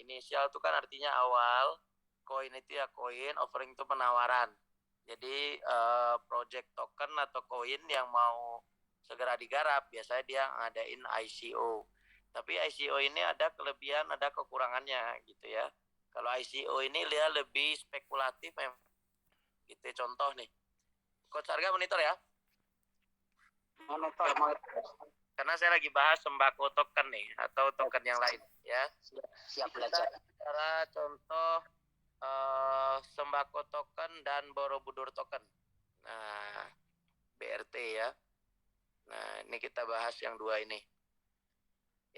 inisial itu kan artinya awal, koin itu ya koin, offering itu penawaran. Jadi project token atau koin yang mau segera digarap biasanya dia ngadain ICO. Tapi ICO ini ada kelebihan, ada kekurangannya gitu ya. Kalau ICO ini dia lebih spekulatif gitu. Contoh nih, Coach Arga monitor ya. Monitor. Karena saya lagi bahas sembako token nih atau token yang lain ya. Siap belajar. Cara contoh sembako token dan Borobudur token. Nah, BRT ya. Nah, ini kita bahas yang dua ini.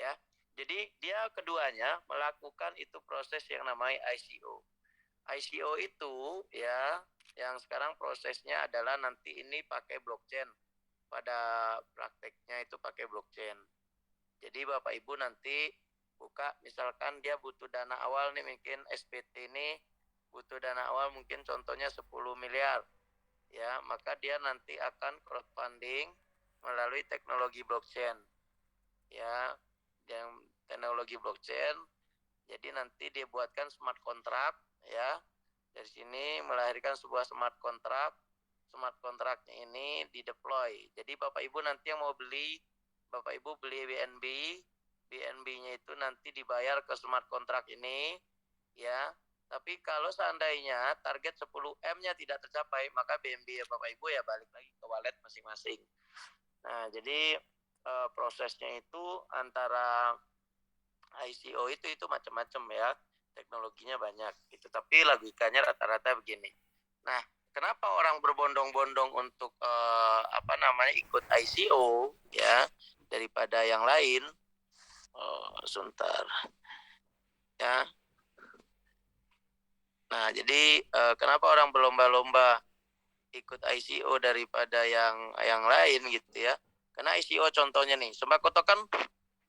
Ya. Jadi dia keduanya melakukan itu proses yang namanya ICO. ICO itu ya, yang sekarang prosesnya adalah nanti ini pakai blockchain. Pada prakteknya itu pakai blockchain. Jadi Bapak Ibu nanti buka, misalkan dia butuh dana awal nih, mungkin SPT ini butuh dana awal mungkin contohnya 10 miliar. Ya, maka dia nanti akan crowdfunding melalui teknologi blockchain. Ya, yang teknologi blockchain. Jadi nanti dia buatkan smart contract ya. Dari sini melahirkan sebuah smart contract. Smart kontraknya ini dideploy. Jadi Bapak Ibu nanti yang mau beli, Bapak Ibu beli BNB, BNB-nya itu nanti dibayar ke smart kontrak ini, ya. Tapi kalau seandainya target 10M-nya tidak tercapai, maka BNB ya Bapak Ibu ya balik lagi ke wallet masing-masing. Nah, jadi prosesnya itu antara ICO itu macam-macam ya, teknologinya banyak. Itu tapi logikanya rata-rata begini. Nah, kenapa orang berbondong-bondong untuk ikut ICO ya daripada yang lain? Sebentar ya. Nah, jadi kenapa orang berlomba-lomba ikut ICO daripada yang lain gitu ya? Karena ICO contohnya nih, sembako token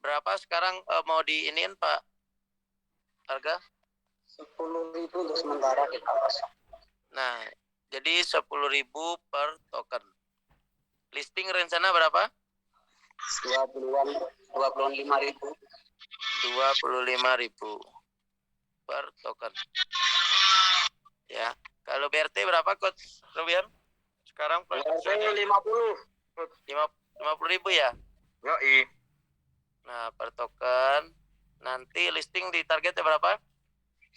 berapa sekarang mau diiniin Pak harga? 10.000 untuk sementara kita pasang. Nah, jadi 10.000 per token. Listing rencana berapa? 25.000. 25.000 per token. Ya. Kalau BRT berapa Coach Rubian? Sekarang BRT 50. 50.000 ya? Yoi. Nah, per token. Nanti listing di targetnya berapa?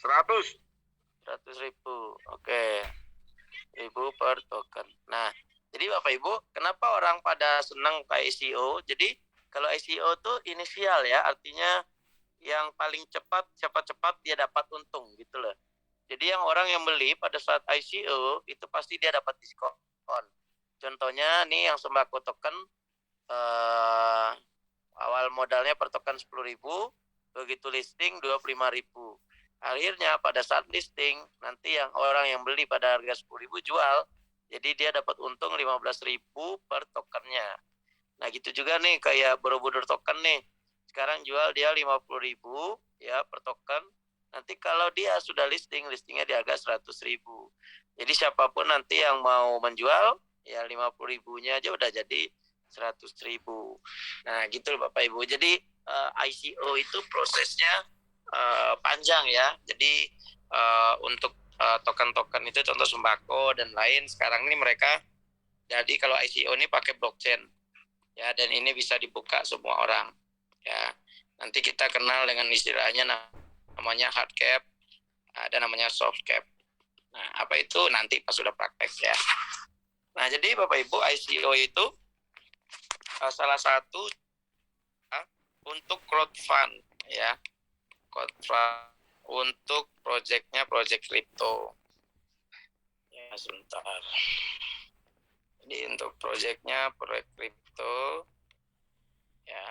100. 100.000. Oke. 1.000 per token. Nah, jadi Bapak Ibu, kenapa orang pada senang ke ICO? Jadi kalau ICO tuh inisial ya, artinya yang paling cepat dia dapat untung gitu loh. Jadi orang yang beli pada saat ICO itu pasti dia dapat diskon. Contohnya nih yang sembako token awal modalnya per token 10.000, begitu listing 25.000. Akhirnya pada saat listing nanti yang orang yang beli pada harga 10.000 jual, jadi dia dapat untung 15.000 per tokennya. Nah gitu juga nih kayak Borobudur token nih, sekarang jual dia 50.000 ya per token. Nanti kalau dia sudah listingnya di harga 100.000. Jadi siapapun nanti yang mau menjual ya 50.000-nya aja udah jadi 100.000. Nah gitu Bapak Ibu. Jadi ICO itu prosesnya panjang ya. Jadi untuk token-token itu contoh sembako dan lain sekarang ini mereka jadi kalau ICO ini pakai blockchain ya, dan ini bisa dibuka semua orang ya. Nanti kita kenal dengan istilahnya namanya hard cap, ada namanya soft cap. Nah apa itu nanti pas sudah praktek ya. Nah jadi Bapak Ibu ICO itu salah satu untuk crowdfund ya, crowdfund untuk project kripto ya. Sebentar, jadi untuk project kripto ya.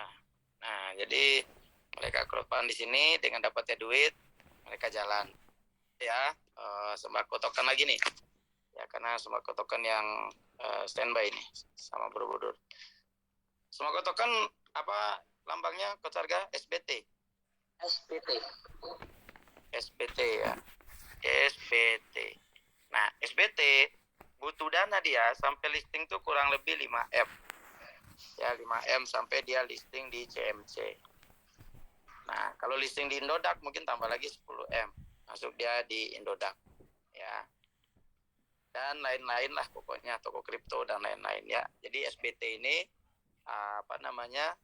Nah jadi mereka crowdfund di sini dengan dapatnya duit mereka jalan ya. Sembako token lagi nih ya, karena sembako token yang standby nih sama Borobudur. Sembako token apa lambangnya Coach Arga? SBT. SBT ya. SBT. Nah, SBT butuh dana dia sampai listing tuh kurang lebih 5M. Ya, 5M sampai dia listing di CMC. Nah, kalau listing di Indodax mungkin tambah lagi 10M. Masuk dia di Indodax. Ya. Dan lain-lain lah pokoknya, toko kripto dan lain-lain ya. Jadi SBT ini apa namanya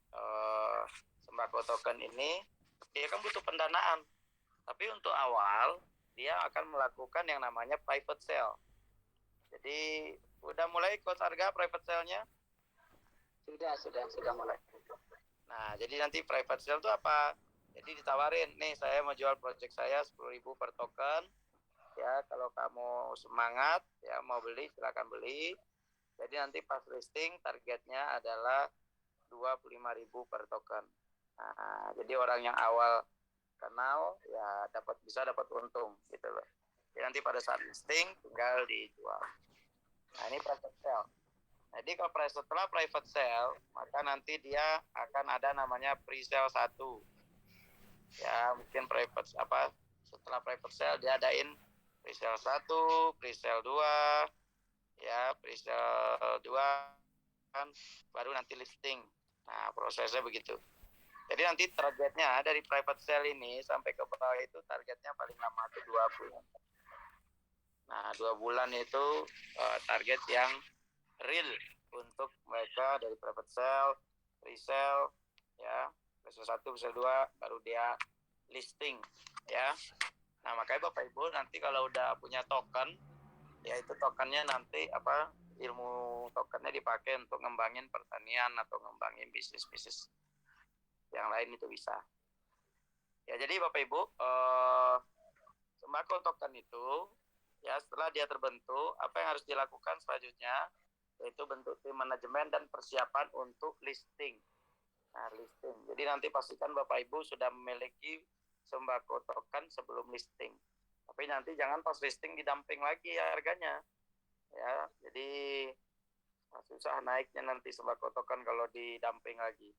sembako token ini dia kan butuh pendanaan, tapi untuk awal dia akan melakukan yang namanya private sale. Jadi udah mulai Coach Arga private sale-nya? Sudah mulai. Nah, jadi nanti private sale itu apa? Jadi ditawarin, nih saya mau jual project saya 10.000 per token. Ya, kalau kamu semangat ya mau beli silakan beli. Jadi nanti pas listing targetnya adalah 25.000 per token. Nah, jadi orang yang awal kenal ya bisa dapat untung gitu loh. Jadi nanti pada saat listing tinggal dijual. Nah, ini private sale. Jadi kalau setelah private sale, maka nanti dia akan ada namanya pre-sale 1. Ya, mungkin setelah private sale dia adain pre-sale 1, pre-sale 2, ya, pre-sale 2 kan baru nanti listing. Nah, prosesnya begitu. Jadi nanti targetnya dari private sale ini sampai ke bawah itu targetnya paling lama itu 2 bulan. Nah, 2 bulan itu target yang real untuk mereka dari private sale, resale, ya, resale 1, resale 2, baru dia listing, ya. Nah, makanya Bapak Ibu nanti kalau udah punya token, ya itu tokennya nanti ilmu tokennya dipakai untuk ngembangin pertanian atau ngembangin bisnis-bisnis yang lain itu bisa. Ya, jadi Bapak Ibu, sembako token itu ya setelah dia terbentuk, apa yang harus dilakukan selanjutnya yaitu bentuk tim manajemen dan persiapan untuk listing. Nah, listing. Jadi nanti pastikan Bapak Ibu sudah memiliki sembako token sebelum listing. Tapi nanti jangan pas listing didumping lagi ya harganya. Ya, jadi susah naiknya nanti sembako token kalau didumping lagi.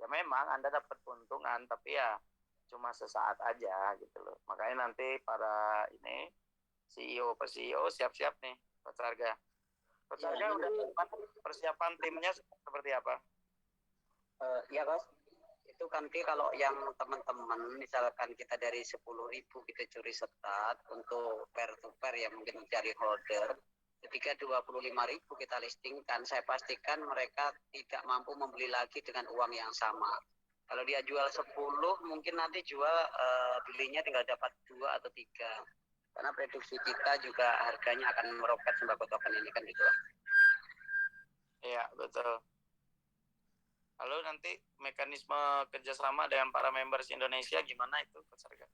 Ya memang Anda dapat keuntungan, tapi ya cuma sesaat aja gitu loh. Makanya nanti para CEO siap-siap nih, Coach Arga. Coach Arga udah persiapan timnya seperti apa? Ya Coach, itu nanti kalau yang teman-teman misalkan kita dari 10.000 kita curi setat untuk pair to pair ya mungkin mencari holder, ketika 25.000 kita listingkan, saya pastikan mereka tidak mampu membeli lagi dengan uang yang sama. Kalau dia jual 10, mungkin nanti belinya tinggal dapat 2 atau 3. Karena prediksi kita juga harganya akan meroket sembako token ini kan gitu. Iya, betul. Lalu nanti mekanisme kerjasama dengan para members Indonesia gimana itu, Coach Arga?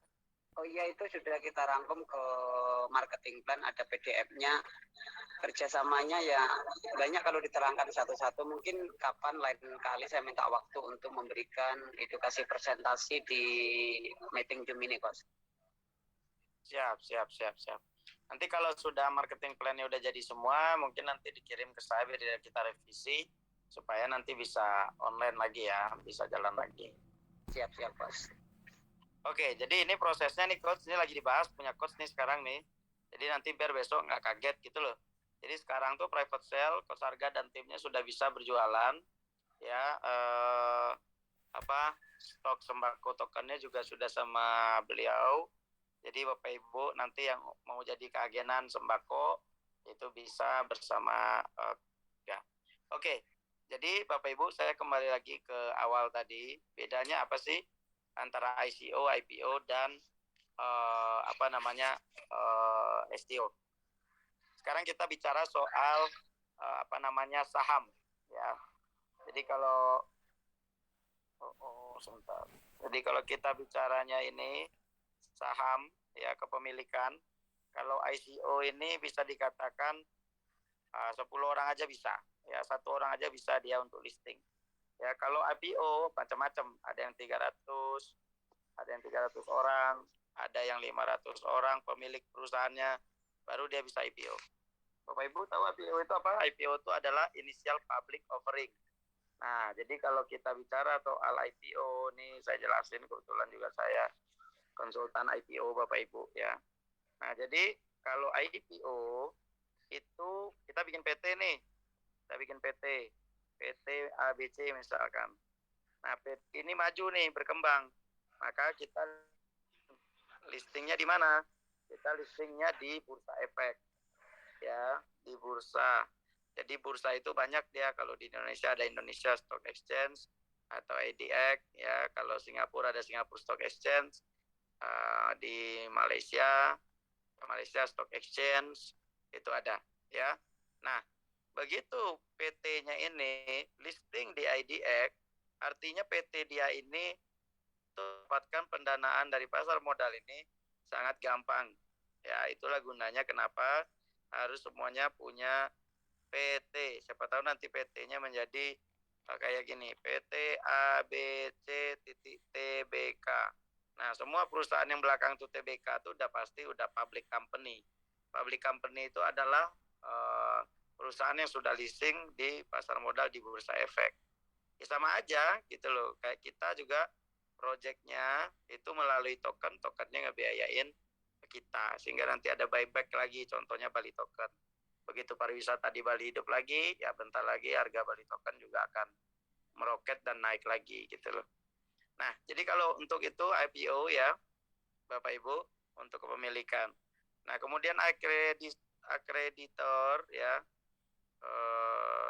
Oh iya, itu sudah kita rangkum ke marketing plan, ada PDF-nya. Kerjasamanya ya banyak kalau diterangkan satu-satu. Mungkin kapan lain kali saya minta waktu untuk memberikan edukasi presentasi di meeting Zoom ini, Coach. Siap. Nanti kalau sudah marketing plan-nya udah jadi semua, mungkin nanti dikirim ke saya biar kita revisi supaya nanti bisa online lagi ya, bisa jalan lagi. Siap, Coach. Oke, jadi ini prosesnya nih Coach, ini lagi dibahas punya Coach nih sekarang nih. Jadi nanti biar besok nggak kaget gitu loh. Jadi sekarang tuh private sale, Coach Arga dan timnya sudah bisa berjualan. Ya, stok sembako tokennya juga sudah sama beliau. Jadi Bapak Ibu nanti yang mau jadi keagenan sembako itu bisa bersama ya. Oke. Jadi Bapak Ibu saya kembali lagi ke awal tadi. Bedanya apa sih antara ICO, IPO dan STO. Sekarang kita bicara soal saham ya. Jadi kalau sebentar. Jadi kalau kita bicaranya ini saham ya kepemilikan, kalau ICO ini bisa dikatakan 10 orang aja bisa, ya 1 orang aja bisa dia untuk listing. Ya kalau IPO macam-macam, ada yang 300, ada yang 300 orang, ada yang 500 orang pemilik perusahaannya, baru dia bisa IPO. Bapak Ibu tahu IPO itu apa? IPO itu adalah initial public offering. Nah, jadi kalau kita bicara soal IPO, nih saya jelasin, kebetulan juga saya konsultan IPO Bapak Ibu ya. Nah, jadi kalau IPO itu kita bikin PT nih. Kita bikin PT ABC misalkan. Nah, PT ini maju nih, berkembang. maka kita listingnya di mana? Kita listingnya di Bursa Efek, ya, di bursa. Jadi bursa itu banyak dia. Kalau di Indonesia ada Indonesia Stock Exchange atau IDX, ya. Kalau Singapura ada Singapore Stock Exchange, di Malaysia Stock Exchange itu ada, ya. Nah, begitu PT-nya ini listing di IDX, artinya PT dia ini dapatkan pendanaan dari pasar modal ini sangat gampang. Ya, itulah gunanya kenapa harus semuanya punya PT. Siapa tahu nanti PT-nya menjadi kayak gini, PT ABC titik TBK. Nah, semua perusahaan yang belakang itu TBK itu udah pasti udah public company. Public company itu adalah perusahaan yang sudah listing di pasar modal di Bursa Efek. Ya sama aja gitu loh, kayak kita juga projectnya itu melalui tokennya ngebiayain kita, sehingga nanti ada buyback lagi, contohnya Bali Token. Begitu pariwisata di Bali hidup lagi, ya bentar lagi harga Bali Token juga akan meroket dan naik lagi gitu loh. Nah, jadi kalau untuk itu IPO ya, Bapak Ibu, untuk kepemilikan. Nah, kemudian akreditor ya,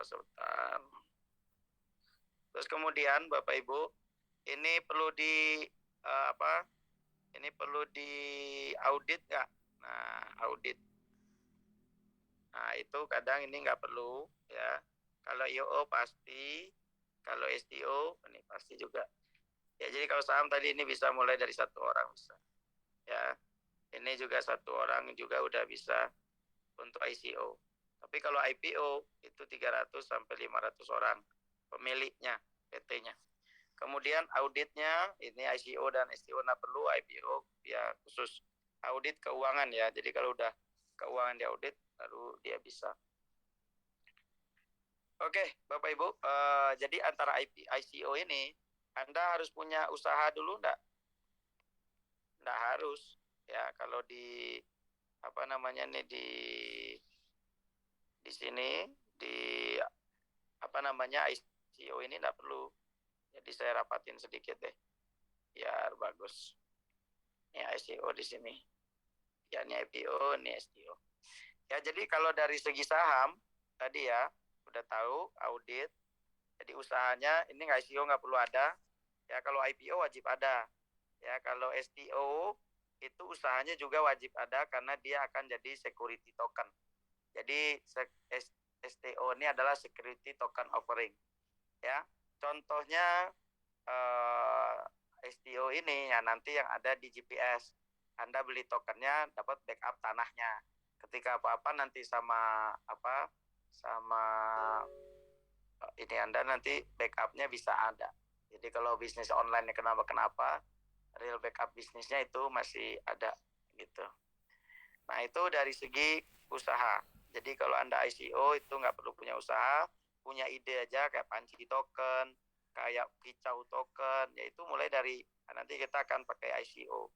sebentar. Terus kemudian Bapak Ibu, ini perlu di Ini perlu di audit nggak? Nah, audit. Nah, itu kadang ini nggak perlu ya. Kalau IO pasti, kalau STO ini pasti juga. Ya, jadi kalau saham tadi ini bisa mulai dari 1 orang bisa. Ya, ini juga 1 orang juga udah bisa untuk ICO. Tapi kalau IPO itu 300 sampai 500 orang pemiliknya, PT-nya. Kemudian auditnya ini ICO dan STO nggak perlu, IPO ya khusus audit keuangan ya. Jadi kalau udah keuangan diaudit baru dia bisa. Oke, Bapak Ibu, jadi antara ICO ini Anda harus punya usaha dulu enggak? Enggak harus ya. Kalau di apa namanya nih di sini di apa namanya ICO ini enggak perlu. Jadi saya rapatin sedikit deh, biar bagus. Ini ICO di sini. Ya, ini IPO, ini STO. Ya, jadi kalau dari segi saham tadi ya udah tahu audit. Jadi usahanya ini ICO nggak perlu ada. Ya, kalau IPO wajib ada. Ya, kalau STO itu usahanya juga wajib ada karena dia akan jadi security token. Jadi STO ini adalah security token offering. Ya, contohnya STO ini ya nanti yang ada di GPS. Anda beli tokennya dapat backup tanahnya. Ketika apa-apa nanti sama ini Anda nanti backupnya bisa ada. Jadi kalau bisnis online kenapa-kenapa, real backup bisnisnya itu masih ada gitu. Nah, itu dari segi usaha. Jadi kalau Anda ICO itu nggak perlu punya usaha, punya ide aja kayak panci token, kayak kicau token, yaitu mulai dari nanti kita akan pakai ICO.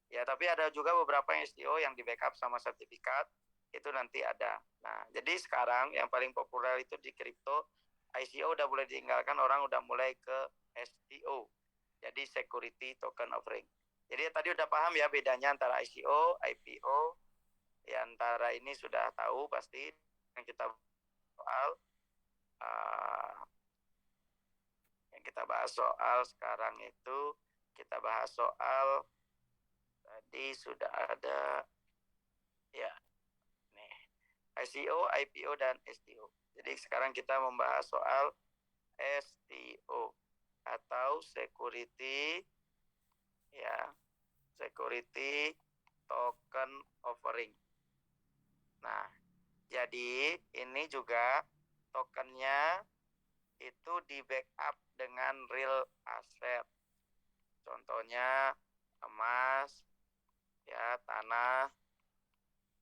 Ya, tapi ada juga beberapa STO yang di backup sama sertifikat, itu nanti ada. Nah, jadi sekarang yang paling populer itu di kripto, ICO udah mulai ditinggalkan, orang udah mulai ke STO. Jadi security token offering. Jadi tadi udah paham ya bedanya antara ICO, IPO. Ya, antara ini sudah tahu pasti yang kita soal sekarang itu kita bahas soal tadi sudah ada ya nih ICO, IPO dan STO. Jadi sekarang kita membahas soal STO atau security token offering. Nah, jadi ini juga tokennya itu di backup dengan real asset. Contohnya emas, ya, tanah.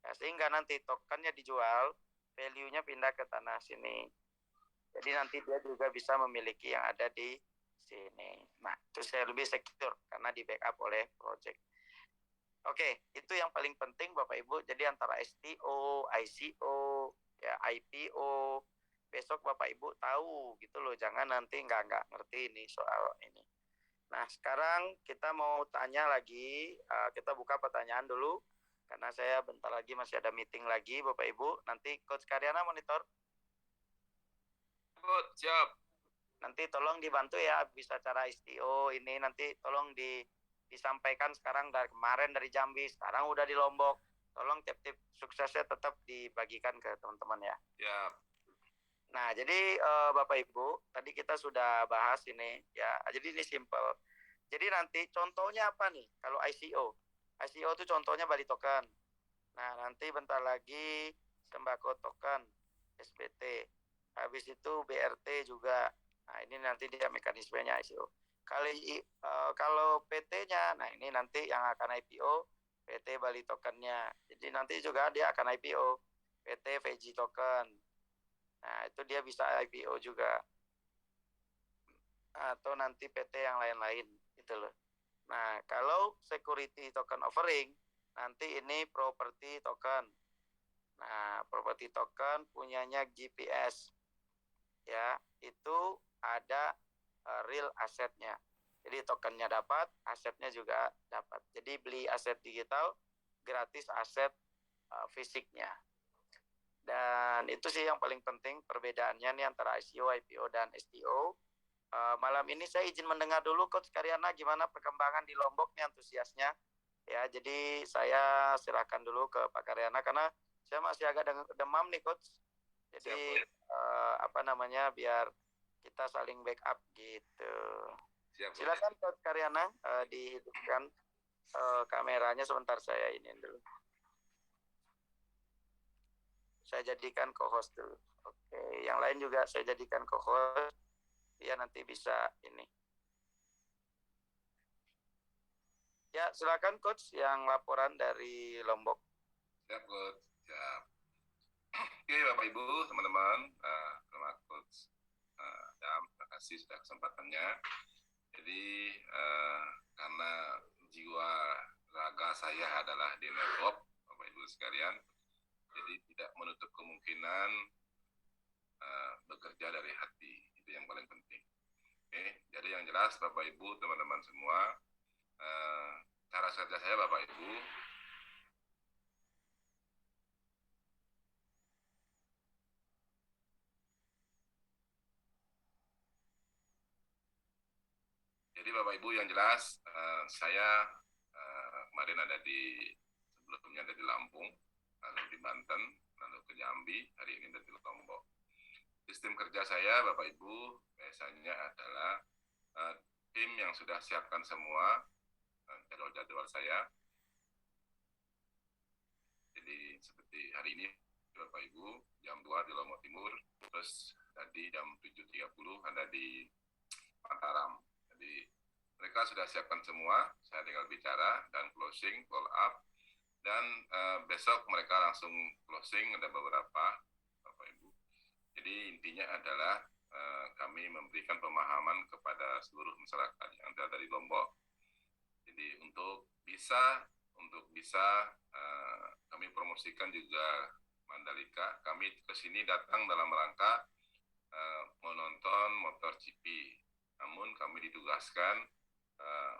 Ya, sehingga nanti tokennya dijual, value-nya pindah ke tanah sini. Jadi nanti dia juga bisa memiliki yang ada di sini. Nah, itu saya lebih secure karena di backup oleh project. Oke, itu yang paling penting Bapak Ibu. Jadi antara STO, ICO, ya IPO, besok Bapak Ibu tahu gitu loh. Jangan nanti nggak ngerti ini soal ini. Nah, sekarang kita mau tanya lagi, kita buka pertanyaan dulu, karena saya bentar lagi masih ada meeting lagi, Bapak Ibu. Nanti Coach Karyana monitor. Coach, siap. Nanti tolong dibantu ya, bisa cara STO ini nanti tolong disampaikan sekarang dari kemarin dari Jambi, sekarang udah di Lombok. Tolong tip-tip suksesnya tetap dibagikan ke teman-teman ya. Ya. Nah, jadi Bapak Ibu, tadi kita sudah bahas ini ya. Jadi ini simple. Jadi nanti contohnya apa nih? Kalau ICO. ICO itu contohnya Bali Token. Nah, nanti bentar lagi sembako token, SBT. Habis itu BRT juga. Nah, ini nanti dia mekanismenya ICO. Kalau PT-nya, nah ini nanti yang akan IPO, PT Bali Tokennya. Jadi nanti juga dia akan IPO, PT VG Token. Nah, itu dia bisa IPO juga. Atau nanti PT yang lain-lain, gitu loh. Nah, kalau security token offering, nanti ini property token. Nah, property token punyanya GPS. Ya, itu ada real asetnya. Jadi tokennya dapat, asetnya juga dapat. Jadi beli aset digital, gratis aset fisiknya. Dan itu sih yang paling penting perbedaannya nih antara ICO, IPO, dan STO. Malam ini saya izin mendengar dulu Coach Karyana gimana perkembangan di Lombok nih antusiasnya. Ya, jadi saya silakan dulu ke Pak Karyana karena saya masih agak demam nih Coach. Jadi biar kita saling backup gitu. Siap. Silakan Coach Karyana dihidupkan kameranya sebentar saya ini dulu. Saya jadikan co-host dulu. Oke, yang lain juga saya jadikan co-host. Ya nanti bisa ini. Ya, silakan Coach yang laporan dari Lombok. Siap, Coach. Siap. Oke, Bapak Ibu, teman-teman, terima Coach. Terima kasih sudah kesempatannya. Jadi, karena jiwa raga saya adalah di network, Bapak Ibu sekalian, jadi tidak menutup kemungkinan bekerja dari hati. Itu yang paling penting. Oke, jadi yang jelas Bapak Ibu, teman-teman semua, cara kerja saya Bapak Ibu, jadi Bapak Ibu yang jelas saya kemarin sebelumnya ada di Lampung, lalu di Banten, lalu ke Jambi, hari ini ada di Lombok. Sistem kerja saya Bapak Ibu biasanya adalah tim yang sudah siapkan semua jadwal-jadwal saya. Jadi seperti hari ini Bapak Ibu jam 2 di Lombok Timur, terus tadi jam 7.30 ada di Mataram. Jadi mereka sudah siapkan semua, saya tinggal bicara dan closing, follow up, dan besok mereka langsung closing, ada beberapa Bapak Ibu. Jadi intinya adalah kami memberikan pemahaman kepada seluruh masyarakat yang ada dari Lombok. Jadi untuk bisa kami promosikan juga Mandalika, kami kesini datang dalam rangka menonton MotorGP. Namun kami ditugaskan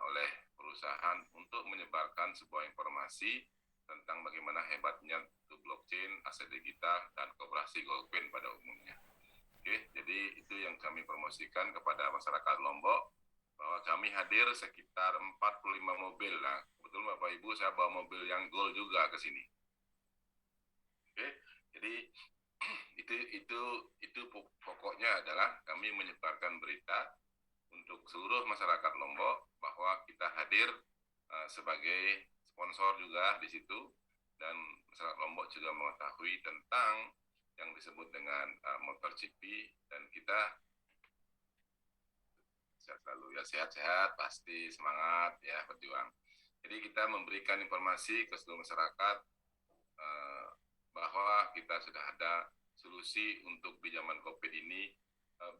oleh perusahaan untuk menyebarkan sebuah informasi tentang bagaimana hebatnya blockchain, aset digital, dan koperasi Goldcoin pada umumnya. Oke, jadi itu yang kami promosikan kepada masyarakat Lombok, bahwa kami hadir sekitar 45 mobil. Nah, kebetulan Bapak Ibu saya bawa mobil yang gold juga ke sini. Oke, jadi itu pokoknya adalah kami menyebarkan berita untuk seluruh masyarakat Lombok bahwa kita hadir sebagai sponsor juga di situ, dan masyarakat Lombok juga mengetahui tentang yang disebut dengan MotorGP, dan kita sehat selalu ya, sehat-sehat, pasti semangat ya, berjuang. Jadi kita memberikan informasi ke seluruh masyarakat bahwa kita sudah ada solusi untuk di zaman COVID ini,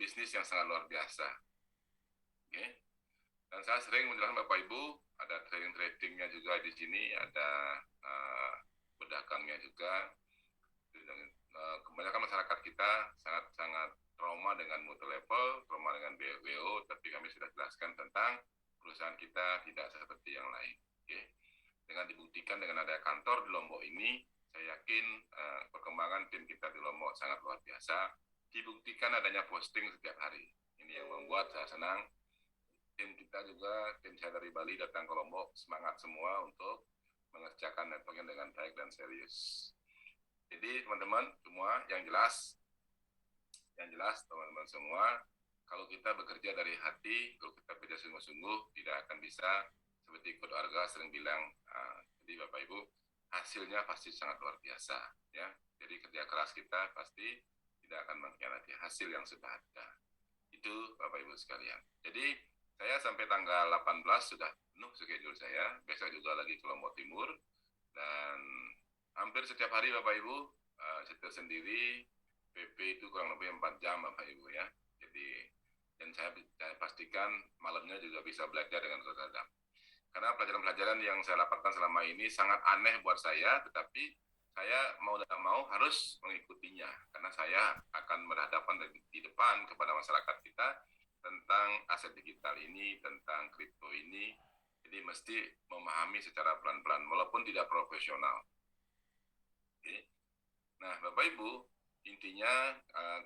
bisnis yang sangat luar biasa. Oke. Dan saya sering menjelaskan Bapak Ibu, ada trading-tradingnya juga di sini, ada pedagangnya juga. Kebanyakan masyarakat kita sangat trauma dengan multi level, trauma dengan BWO, tapi kami sudah jelaskan tentang perusahaan kita tidak seperti yang lain. Oke. Dengan dibuktikan dengan ada kantor di Lombok ini, saya yakin perkembangan tim kita di Lombok sangat luar biasa. Dibuktikan adanya posting setiap hari. Ini yang membuat saya senang. Tim kita juga, tim saya dari Bali datang ke Lombok, semangat semua untuk mengerjakan networknya dengan baik dan serius. Jadi teman-teman semua yang jelas teman-teman semua, kalau kita bekerja dari hati, kalau kita bekerja sungguh-sungguh, tidak akan bisa seperti Coach Arga sering bilang. Jadi Bapak Ibu, hasilnya pasti sangat luar biasa, ya. Jadi kerja keras kita pasti tidak akan mengkhianati hasil yang sudah ada. Itu Bapak Ibu sekalian. Jadi saya sampai tanggal 18 sudah penuh schedule saya. Besok juga lagi ke Lombok Timur. Dan hampir setiap hari Bapak Ibu, setir sendiri, PP itu kurang lebih 4 jam Bapak Ibu ya. Jadi, dan saya pastikan malamnya juga bisa belajar dengan Coach Adam. Karena pelajaran-pelajaran yang saya dapatkan selama ini sangat aneh buat saya, tetapi saya mau tidak mau harus mengikutinya. Karena saya akan berhadapan di depan kepada masyarakat kita tentang aset digital ini, tentang kripto ini. Jadi mesti memahami secara pelan-pelan, walaupun tidak profesional. Oke. Nah, Bapak Ibu, intinya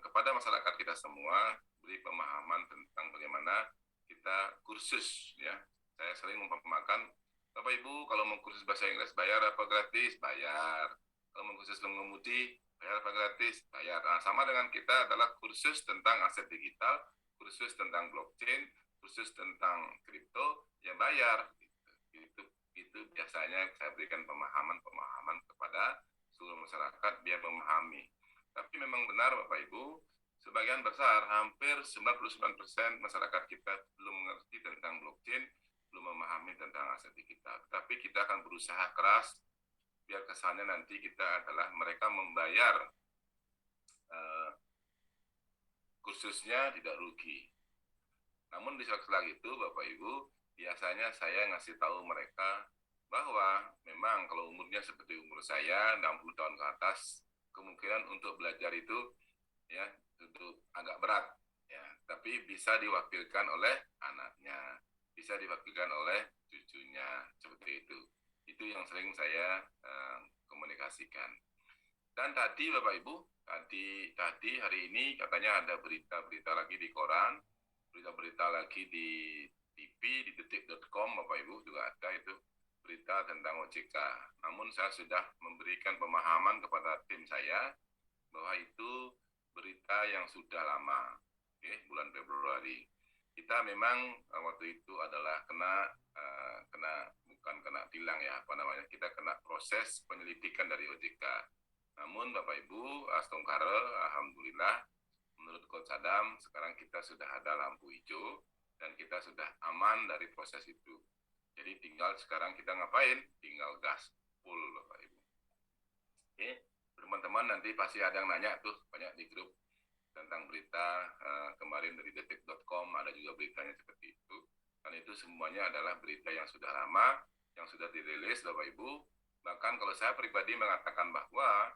kepada masyarakat kita semua, beri pemahaman tentang bagaimana kita kursus, ya. Saya sering mempemakan, Bapak Ibu, kalau mau kursus bahasa Inggris, bayar apa gratis? Bayar. Kalau mau kursus mengemudi, bayar apa gratis? Bayar. Nah, sama dengan kita adalah kursus tentang aset digital, kursus tentang blockchain, kursus tentang kripto, ya bayar. Itu biasanya saya berikan pemahaman kepada seluruh masyarakat biar memahami. Tapi memang benar Bapak Ibu, sebagian besar, hampir 99% masyarakat kita belum mengerti tentang blockchain, belum memahami tentang aset digital. Tapi kita akan berusaha keras biar kesannya nanti kita adalah mereka membayar kursusnya tidak rugi. Namun di sela-sela itu Bapak Ibu, biasanya saya ngasih tahu mereka bahwa memang kalau umurnya seperti umur saya, 60 tahun ke atas, kemungkinan untuk belajar itu ya tentu agak berat, ya. Tapi bisa diwakilkan oleh anaknya, bisa diwakilkan oleh cucunya, seperti itu. Itu yang sering saya komunikasikan. Dan tadi Bapak Ibu, tadi hari ini katanya ada berita-berita lagi di koran, berita-berita lagi di TV, di detik.com Bapak Ibu juga ada itu berita tentang OJK. Namun saya sudah memberikan pemahaman kepada tim saya bahwa itu berita yang sudah lama, bulan Februari. Kita memang waktu itu adalah bukan kena tilang ya, kita kena proses penyelidikan dari OJK. Namun Bapak Ibu, astungkara, alhamdulillah, menurut Coach Adam, sekarang kita sudah ada lampu hijau dan kita sudah aman dari proses itu. Jadi tinggal sekarang kita ngapain? Tinggal gas full Bapak Ibu. Oke, teman-teman nanti pasti ada yang nanya tuh, banyak di grup tentang berita kemarin dari detik.com, ada juga beritanya seperti itu. Dan itu semuanya adalah berita yang sudah lama, yang sudah dirilis Bapak Ibu. Bahkan kalau saya pribadi mengatakan bahwa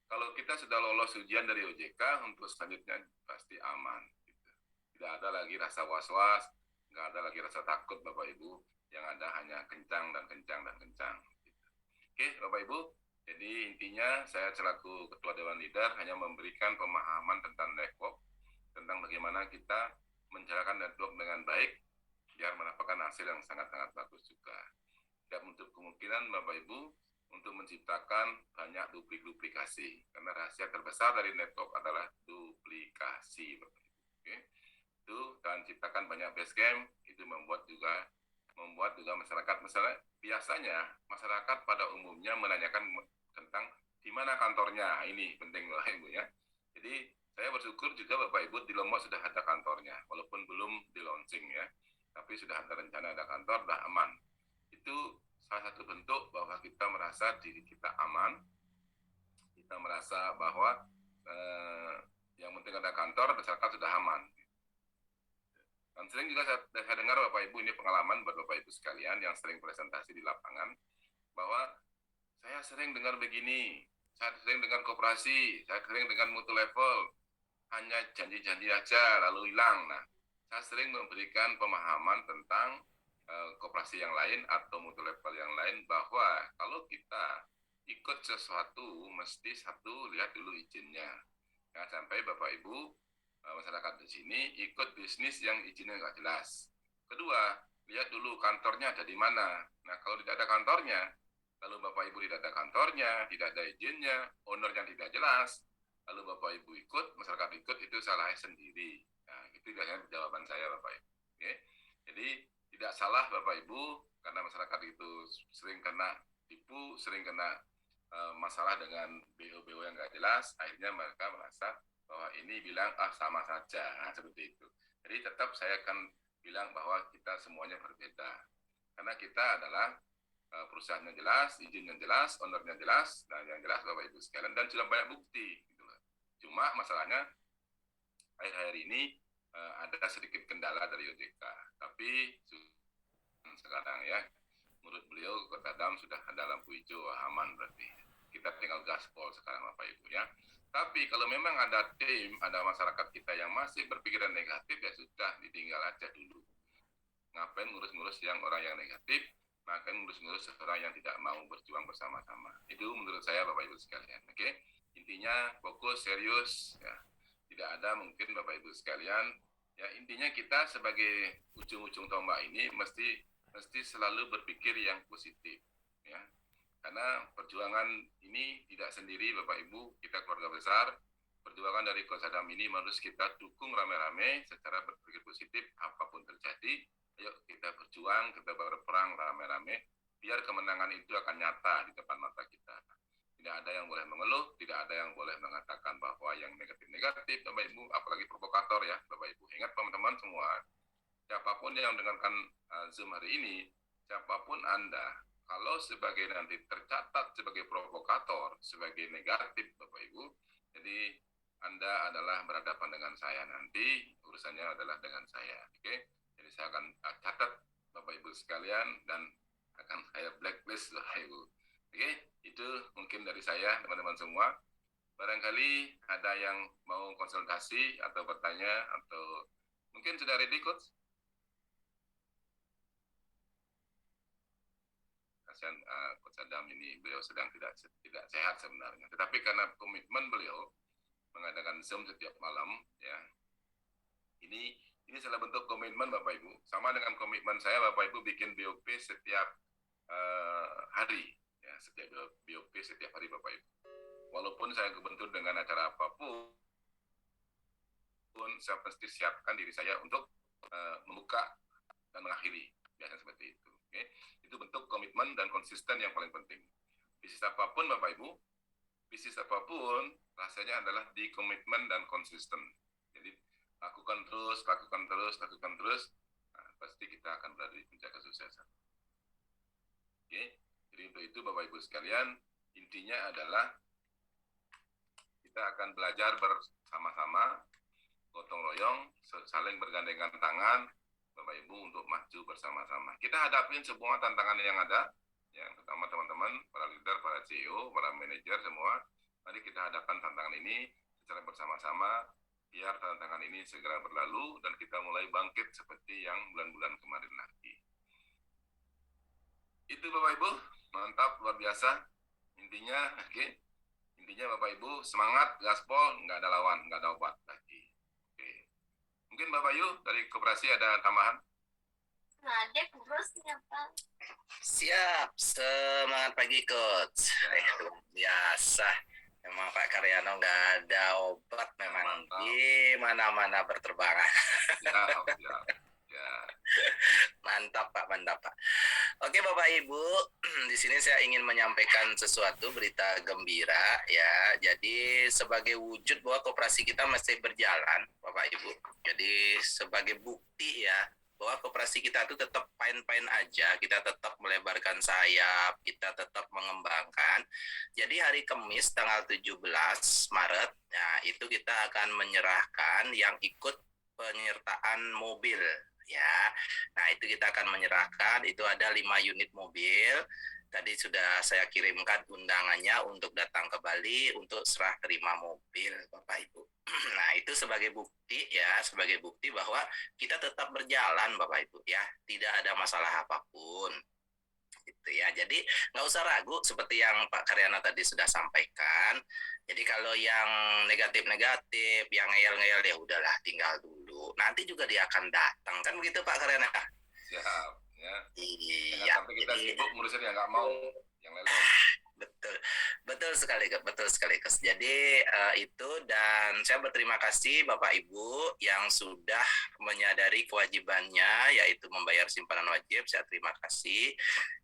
kalau kita sudah lolos ujian dari OJK, untuk selanjutnya pasti aman. Gitu. Tidak ada lagi rasa was-was, nggak ada lagi rasa takut Bapak Ibu, yang ada hanya kencang dan kencang dan kencang. Gitu. Oke Bapak Ibu, jadi intinya saya selaku Ketua Dewan Leader hanya memberikan pemahaman tentang network, tentang bagaimana kita menjalankan network dengan baik, biar mendapatkan hasil yang sangat-sangat bagus juga. Tidak menutup kemungkinan Bapak Ibu untuk menciptakan banyak duplikasi, karena rahasia terbesar dari network adalah duplikasi Bapak Ibu. Oke? Itu dan ciptakan banyak base camp, itu membuat juga masyarakat, misalnya biasanya masyarakat pada umumnya menanyakan tentang di mana kantornya, ini penting loh Ibu ya. Jadi saya bersyukur juga Bapak Ibu di Lombok sudah ada kantornya, walaupun belum di launching ya, tapi sudah ada rencana ada kantor, sudah aman. Itu salah satu bentuk bahwa kita merasa diri kita aman, kita merasa bahwa yang penting ada kantor, masyarakat sudah aman. Dan sering juga saya dengar Bapak Ibu, ini pengalaman buat Bapak Ibu sekalian yang sering presentasi di lapangan, bahwa saya sering dengar begini, saya sering dengar koperasi, saya sering dengar mutu level, hanya janji-janji aja lalu hilang. Nah, saya sering memberikan pemahaman tentang koperasi yang lain atau mutu level yang lain, bahwa kalau kita ikut sesuatu mesti satu lihat dulu izinnya. Jangan sampai Bapak Ibu masyarakat di sini ikut bisnis yang izinnya nggak jelas. Kedua, lihat dulu kantornya ada di mana. Nah, kalau tidak ada kantornya, lalu Bapak Ibu tidak ada kantornya, tidak ada izinnya, ownernya tidak jelas, lalu Bapak Ibu ikut, masyarakat ikut, itu salahnya sendiri. Nah, itu biasanya jawaban saya Bapak Ibu. Oke? Jadi tidak salah Bapak Ibu, karena masyarakat itu sering kena tipu, sering kena masalah dengan BO-BO yang nggak jelas, akhirnya mereka merasa bahwa ini bilang sama saja, nah, seperti itu. Jadi tetap saya akan bilang bahwa kita semuanya berbeda, karena kita adalah perusahaan yang jelas, izin yang jelas, ownernya jelas, dan yang jelas Bapak Ibu sekalian, dan sudah banyak bukti. Gitu. Cuma masalahnya akhir-akhir ini ada sedikit kendala dari OJK, tapi sekarang ya, menurut beliau Kota Dam sudah ada lampu hijau, aman berarti. Kita tinggal gaspol sekarang Bapak Ibu ya. Tapi kalau memang ada tim, ada masyarakat kita yang masih berpikiran negatif, ya sudah ditinggal aja dulu. Ngapain ngurus-ngurus yang orang yang negatif, maka ngurus-ngurus orang yang tidak mau berjuang bersama-sama. Itu menurut saya Bapak Ibu sekalian. Oke? Intinya fokus, serius, ya. Tidak ada mungkin Bapak Ibu sekalian, ya intinya kita sebagai ujung-ujung tombak ini mesti selalu berpikir yang positif, ya. Karena perjuangan ini tidak sendiri Bapak Ibu, kita keluarga besar, perjuangan dari Kosadam ini harus kita dukung rame-rame secara berpikir positif, apapun terjadi, ayo kita berjuang, kita berperang rame-rame, biar kemenangan itu akan nyata di depan mata kita. Tidak ada yang boleh mengeluh, tidak ada yang boleh mengatakan bahwa yang negatif-negatif, Bapak Ibu, apalagi provokator ya, Bapak Ibu. Ingat teman-teman semua, siapapun yang mendengarkan Zoom hari ini, siapapun Anda, kalau sebagai nanti tercatat sebagai provokator, sebagai negatif Bapak Ibu, jadi Anda adalah berhadapan dengan saya nanti, urusannya adalah dengan saya. Oke? Jadi saya akan catat Bapak Ibu sekalian dan akan saya blacklist Bapak Ibu. Oke? Itu mungkin dari saya teman-teman semua. Barangkali ada yang mau konsultasi atau bertanya atau mungkin sudah ready Coach? Kasihan Coach Adam ini, beliau sedang tidak sehat sebenarnya. Tetapi karena komitmen beliau mengadakan Zoom setiap malam, ya, ini salah bentuk komitmen Bapak Ibu. Sama dengan komitmen saya Bapak Ibu bikin BOP setiap hari, ya, setiap BOP setiap hari Bapak Ibu. Walaupun saya kebentur dengan acara apapun, saya pasti siapkan diri saya untuk membuka dan mengakhiri, biasanya seperti itu. Okay? Itu bentuk komitmen dan konsisten yang paling penting. Bisnis apapun Bapak Ibu, bisnis apapun rasanya adalah di komitmen dan konsisten. Jadi lakukan terus, nah, pasti kita akan berada di puncak kesuksesan. Oke, jadi untuk itu Bapak Ibu sekalian, intinya adalah kita akan belajar bersama-sama, gotong royong, saling bergandengan tangan, Bapak Ibu, untuk maju bersama-sama. Kita hadapin semua tantangan yang ada, yang pertama teman-teman, para leader, para CEO, para manajer semua, mari kita hadapkan tantangan ini secara bersama-sama, biar tantangan ini segera berlalu dan kita mulai bangkit seperti yang bulan-bulan kemarin lagi. Itu Bapak Ibu, mantap, luar biasa. Intinya, oke. Intinya Bapak Ibu, semangat, gaspol, nggak ada lawan, nggak ada obat lagi. Oke. Mungkin Bapak Yu dari koperasi ada tambahan? Ada kurusnya Pak. Siap, semangat pagi Coach. Biasa. Memang Pak Karyano nggak ada obat, memang di mana-mana berterbangan. Ya. Mantap Pak, mantap Pak. Oke Bapak Ibu, di sini saya ingin menyampaikan sesuatu berita gembira ya. Jadi sebagai wujud bahwa koperasi kita masih berjalan Bapak Ibu. Jadi sebagai bukti ya bahwa koperasi kita itu tetap fine-fine aja, kita tetap melebarkan sayap, kita tetap mengembangkan. Jadi hari Kamis tanggal 17 Maret, nah itu kita akan menyerahkan yang ikut penyertaan mobil ya. Nah, itu kita akan menyerahkan, itu ada 5 unit mobil. tadi sudah saya kirimkan undangannya untuk datang ke Bali untuk serah terima mobil, Bapak Ibu. Nah, itu sebagai bukti ya, sebagai bukti bahwa kita tetap berjalan, Bapak Ibu ya, tidak ada masalah apapun. Gitu ya. Jadi nggak usah ragu seperti yang Pak Karyana tadi sudah sampaikan. Jadi kalau yang negatif-negatif, yang ngeyel-ngeyel ya udahlah tinggal dulu. Nanti juga dia akan datang kan begitu Pak Karyana? Siap, ya. Jangan Iya. sampai kita Jadi sibuk ngurusin yang nggak mau, yang lain. betul, betul sekali, Gus. Jadi itu dan saya berterima kasih Bapak Ibu yang sudah menyadari kewajibannya yaitu membayar simpanan wajib. Saya terima kasih.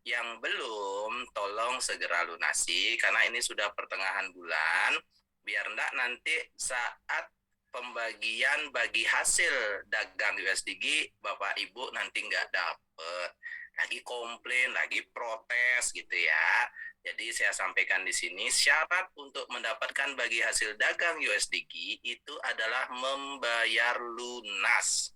Yang belum, tolong segera lunasi karena ini sudah pertengahan bulan. Biar enggak nanti saat pembagian bagi hasil dagang USDG, Bapak Ibu nanti nggak dapet. Lagi komplain, lagi protes gitu ya. Jadi saya sampaikan di sini syarat untuk mendapatkan bagi hasil dagang USDG itu adalah membayar lunas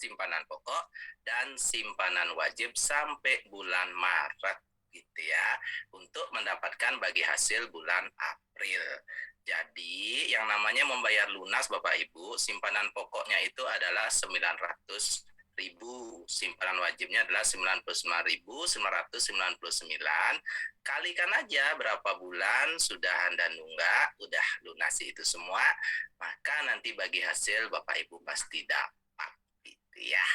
simpanan pokok dan simpanan wajib sampai bulan Maret gitu ya untuk mendapatkan bagi hasil bulan April. Jadi yang namanya membayar lunas Bapak Ibu, simpanan pokoknya itu adalah 900.000, simpanan wajibnya adalah 99.999. Kalikan aja berapa bulan sudah Anda nunggak, udah lunasi itu semua, maka nanti bagi hasil Bapak Ibu pasti dapat gitu ya.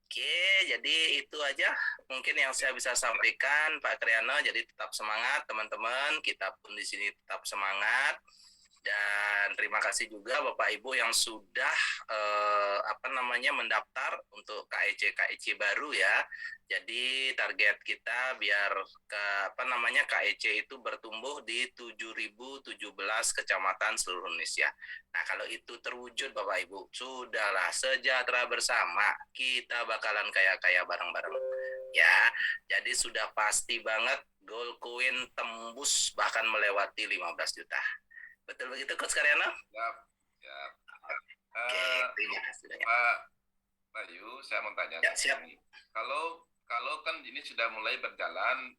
Oke, jadi itu aja mungkin yang saya bisa sampaikan Pak Karyana. Jadi tetap semangat teman-teman, kita pun di sini tetap semangat. Dan terima kasih juga Bapak Ibu yang sudah mendaftar untuk KEC baru ya. Jadi target kita biar KEC itu bertumbuh di 7.017 kecamatan seluruh Indonesia. Nah, kalau itu terwujud Bapak Ibu, sudahlah sejahtera bersama, kita bakalan kaya-kaya bareng-bareng. Ya, jadi sudah pasti banget Gold Coin tembus bahkan melewati 15 juta. Betul begitu Coach Karyana? Siap, siap. Oke, terima kasih banyak. Pak Bayu, saya mau tanya. Ya, siap. Kalau kan ini sudah mulai berjalan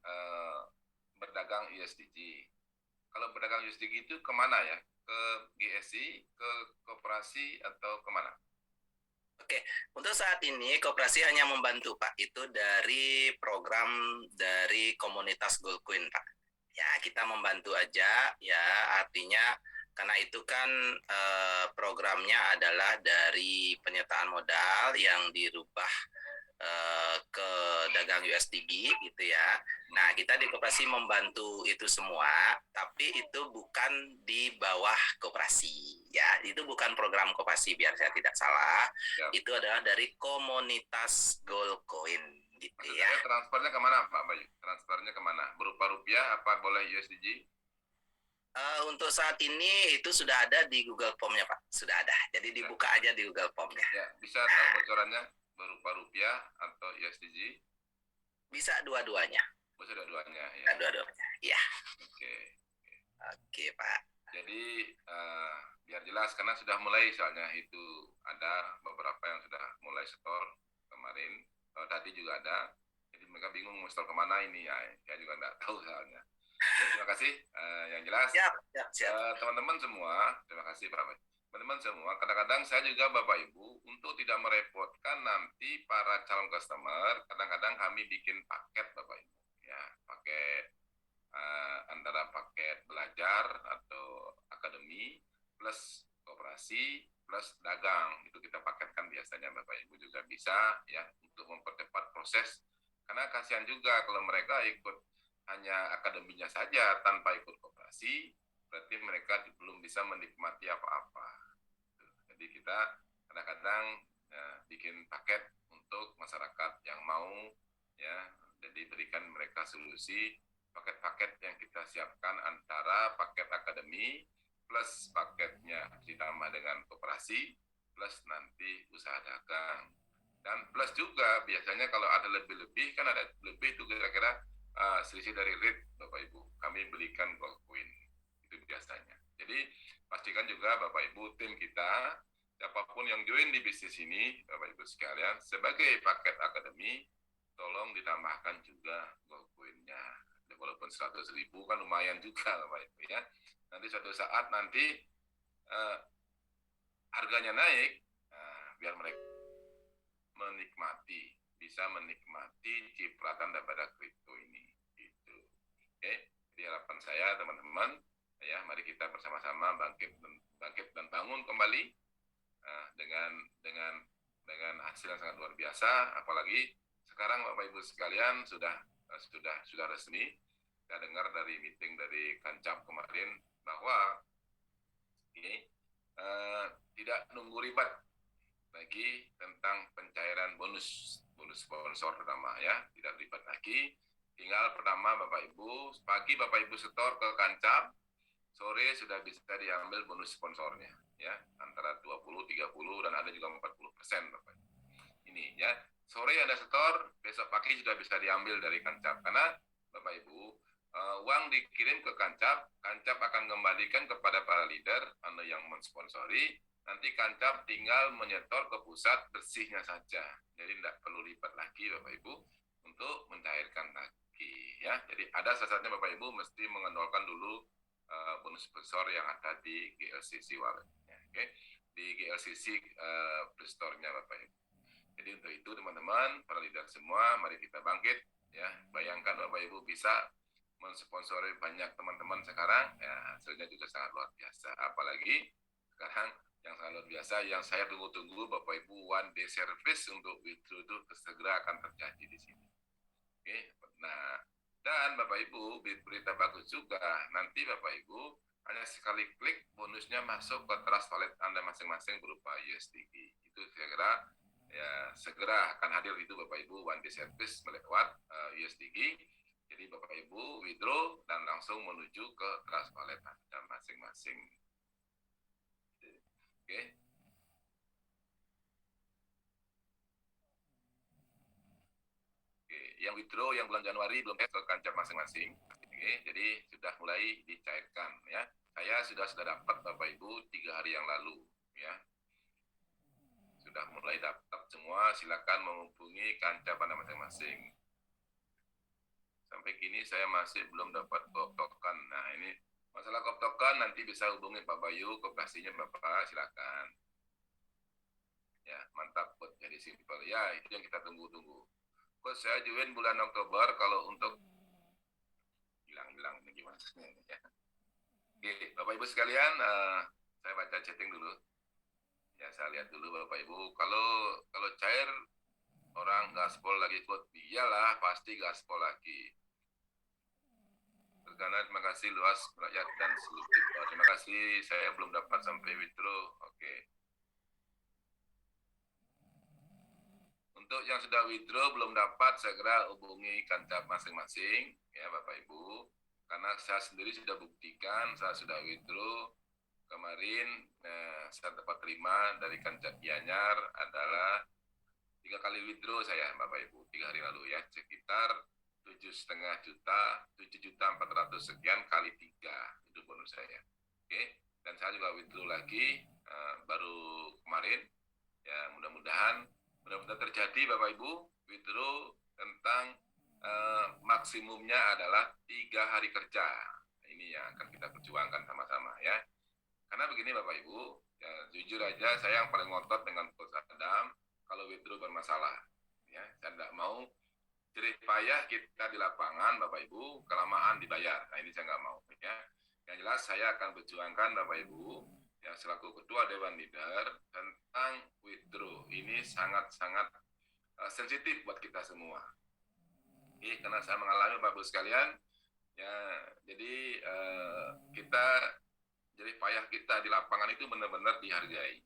berdagang USDG. Kalau berdagang USDG itu kemana ya? Ke GSI, ke koperasi, atau kemana? Oke, untuk saat ini koperasi hanya membantu Pak. Itu dari program dari komunitas Gold Coin Pak. Ya, kita membantu aja ya, artinya karena itu kan programnya adalah dari penyertaan modal yang dirubah ke dagang USDG gitu ya. Nah, kita di koperasi membantu itu semua, tapi itu bukan di bawah koperasi ya. Itu bukan program koperasi biar saya tidak salah. Ya. Itu adalah dari komunitas Gold Coin gitu Maksudnya ya. transfernya kemana Pak Bayu? Transfernya kemana? Berupa rupiah apa boleh USDG? Untuk saat ini itu sudah ada di Google Form-nya Pak, sudah ada. Jadi dibuka aja di Google Form-nya. Ya, bisa tahu bocorannya berupa rupiah atau USDG? Bisa dua-duanya. Bisa dua-duanya ya. Bisa dua-duanya. Iya. Oke Pak. Jadi biar jelas karena sudah mulai soalnya itu ada beberapa yang sudah mulai setor kemarin. Tadi juga ada, jadi mereka bingung mau store kemana ini ya, saya juga nggak tahu soalnya. Jadi, terima kasih, yang jelas. Siap. Teman-teman semua, terima kasih Pak. Teman-teman semua, kadang-kadang saya juga Bapak Ibu untuk tidak merepotkan nanti para calon customer, kadang-kadang kami bikin paket Bapak Ibu, ya paket antara paket belajar atau akademi plus koperasi plus dagang, itu kita paketkan biasanya Bapak Ibu juga bisa ya untuk mempercepat proses, karena kasihan juga kalau mereka ikut hanya akademinya saja tanpa ikut koperasi, berarti mereka belum bisa menikmati apa-apa. Jadi kita kadang-kadang bikin paket untuk masyarakat yang mau ya, jadi berikan mereka solusi paket-paket yang kita siapkan antara paket akademi plus paketnya ditambah dengan koperasi, plus nanti usaha dagang. Dan plus juga biasanya kalau ada lebih-lebih, kan ada lebih itu kira-kira selisih dari rate Bapak Ibu. Kami belikan Gold Coin, itu biasanya. Jadi pastikan juga Bapak Ibu, tim kita, siapapun yang join di bisnis ini, Bapak Ibu sekalian, sebagai paket akademi, tolong ditambahkan juga Gold Coin. poinnya. Walaupun 100.000 kan lumayan juga Bapak Ibu ya. Nanti suatu saat nanti harganya naik, biar mereka bisa menikmati cipratan daripada kripto ini. Gitu. Oke, jadi harapan saya teman-teman, ya mari kita bersama-sama bangkit dan bangun kembali dengan hasil yang sangat luar biasa. Apalagi sekarang Bapak Ibu sekalian sudah resmi. Saya dengar dari meeting dari Kancap kemarin bahwa ini tidak nunggu ribet lagi tentang pencairan bonus sponsor pertama ya, tidak ribet lagi. Tinggal pertama Bapak Ibu, pagi Bapak Ibu setor ke Kancap, sore sudah bisa diambil bonus sponsornya ya, antara 20, 30 dan ada juga 40% Bapak Ibu. Ini ya, sore Anda setor, besok pagi sudah bisa diambil dari Kancap karena Bapak Ibu uang dikirim ke Kancap akan kembalikan kepada para leader Anda yang mensponsori. Nanti Kancap tinggal menyetor ke pusat bersihnya saja. Jadi tidak perlu lipat lagi Bapak Ibu untuk mencairkan lagi ya. Jadi ada syaratnya Bapak Ibu mesti mengenolkan dulu bonus sponsor yang ada di GLCC walletnya. Oke. Di GLCC Store-nya Bapak Ibu. Jadi untuk itu teman-teman, para leader semua, mari kita bangkit ya. Bayangkan Bapak Ibu bisa mensponsori banyak teman-teman sekarang, ya hasilnya juga sangat luar biasa. Apalagi sekarang yang sangat luar biasa, yang saya tunggu-tunggu Bapak Ibu, one day service untuk withdraw itu segera akan terjadi di sini. Oke, nah dan Bapak Ibu berita bagus juga, nanti Bapak Ibu hanya sekali klik bonusnya masuk ke trust wallet Anda masing-masing berupa USDT. Itu segera akan hadir itu Bapak Ibu one day service melewat USDT. Jadi Bapak Ibu withdraw dan langsung menuju ke trust wallet Anda masing-masing. Oke. Oke, yang withdraw yang bulan Januari belum ke Kancap masing-masing. Oke, jadi sudah mulai dicairkan ya. Saya sudah dapat Bapak Ibu 3 hari yang lalu ya. Sudah mulai dapat semua, silakan menghubungi Kancap Anda masing-masing. Sampai kini saya masih belum dapat koptokan. Nah, ini masalah koptokan nanti bisa hubungi Pak Bayu, koperasinya Bapak, silakan. Ya, mantap buat jadi simpel. Ya, itu yang kita tunggu-tunggu. Kok saya join bulan Oktober kalau untuk hilang-hilang ini gimana ya. Oke, Bapak Ibu sekalian, saya baca chatting dulu. Ya, saya lihat dulu Bapak Ibu. Kalau cair orang gaspol lagi ikut, iyalah pasti gaspol lagi. Karena terima kasih luas rakyat dan seluruh. Terima kasih, saya belum dapat sampai withdraw. Oke. Untuk yang sudah withdraw belum dapat, segera hubungi Kancap masing-masing ya Bapak Ibu. Karena saya sendiri sudah buktikan, saya sudah withdraw kemarin. Saya dapat terima dari Kancap Gianyar adalah 3 kali withdraw saya Bapak Ibu, 3 hari lalu ya, sekitar 7,5 juta, 7.400.000 sekian kali 3 itu bonus saya. Oke, dan saya juga withdraw lagi baru kemarin. Ya, mudah-mudahan terjadi Bapak Ibu, withdraw tentang maksimumnya adalah 3 hari kerja. Ini yang akan kita perjuangkan sama-sama ya. Karena begini Bapak Ibu, ya, jujur aja saya yang paling ngotot dengan Coach Adam kalau withdraw bermasalah. Ya, saya tidak mau jerih payah kita di lapangan Bapak Ibu, kelamaan dibayar. Nah ini saya nggak mau. Ya. Yang jelas saya akan perjuangkan Bapak Ibu, ya selaku Ketua Dewan Leader tentang withdraw. Ini sangat-sangat sensitif buat kita semua. Oke, karena saya mengalami Bapak Ibu sekalian, ya jadi kita jerih payah kita di lapangan itu benar-benar dihargai.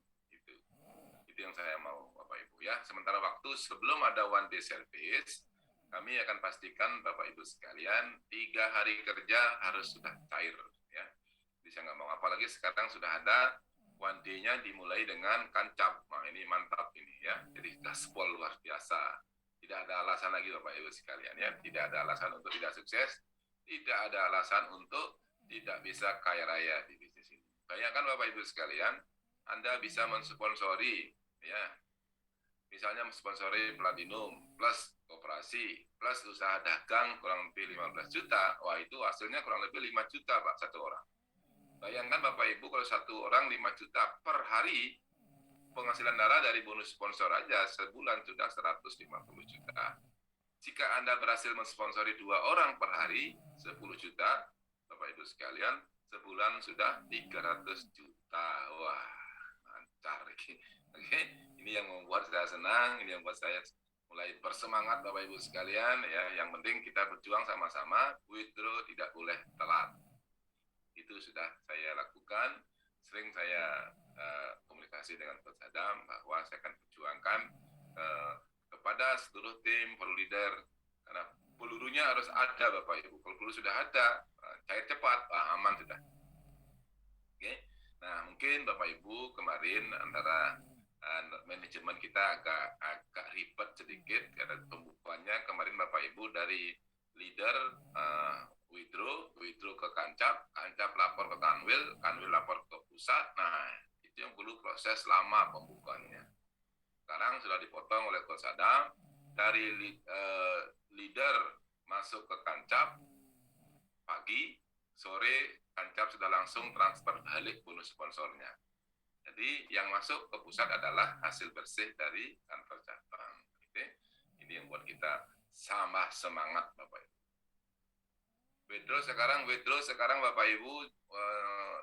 Itu yang saya mau Bapak Ibu ya. Sementara waktu sebelum ada one day service, kami akan pastikan Bapak Ibu sekalian 3 hari kerja harus sudah cair ya. Jadi saya nggak mau, apalagi sekarang sudah ada one day-nya dimulai dengan Kancap. Nah ini mantap ini ya. Jadi gaspol luar biasa. Tidak ada alasan lagi Bapak Ibu sekalian ya. Tidak ada alasan untuk tidak sukses. Tidak ada alasan untuk tidak bisa kaya raya di bisnis ini. Bayangkan Bapak Ibu sekalian, Anda bisa mensponsori ya misalnya mensponsori Platinum plus koperasi plus usaha dagang kurang lebih 15 juta, wah itu hasilnya kurang lebih 5 juta Pak satu orang. Bayangkan Bapak Ibu kalau satu orang 5 juta per hari, penghasilan darah dari bonus sponsor aja sebulan sudah 150 juta. Jika Anda berhasil mensponsori 2 orang per hari 10 juta, Bapak Ibu sekalian, sebulan sudah 300 juta. Wah, lancar. Oke, ini yang membuat saya senang, ini yang membuat saya mulai bersemangat Bapak Ibu sekalian ya. Yang penting kita berjuang sama-sama, withdraw tidak boleh telat. Itu sudah saya lakukan. Sering saya komunikasi dengan Coach Adam bahwa saya akan perjuangkan kepada seluruh tim, peluru leader, karena pelurunya harus ada Bapak Ibu. Kalau peluru sudah ada, cair cepat, aman sudah. Oke. Nah, mungkin Bapak Ibu kemarin antara manajemen kita agak ribet sedikit karena pembukuannya kemarin Bapak Ibu dari leader withdraw ke Kancap lapor ke Kanwil lapor ke pusat. Nah, itu yang perlu proses lama pembukuannya. Sekarang sudah dipotong oleh Coach Adam, dari leader masuk ke Kancap pagi, sore Kancap sudah langsung transfer balik bonus sponsornya. Jadi yang masuk ke pusat adalah hasil bersih dari kantor cabang. Ini yang buat kita sama semangat Bapak Ibu. Withdraw sekarang Bapak Ibu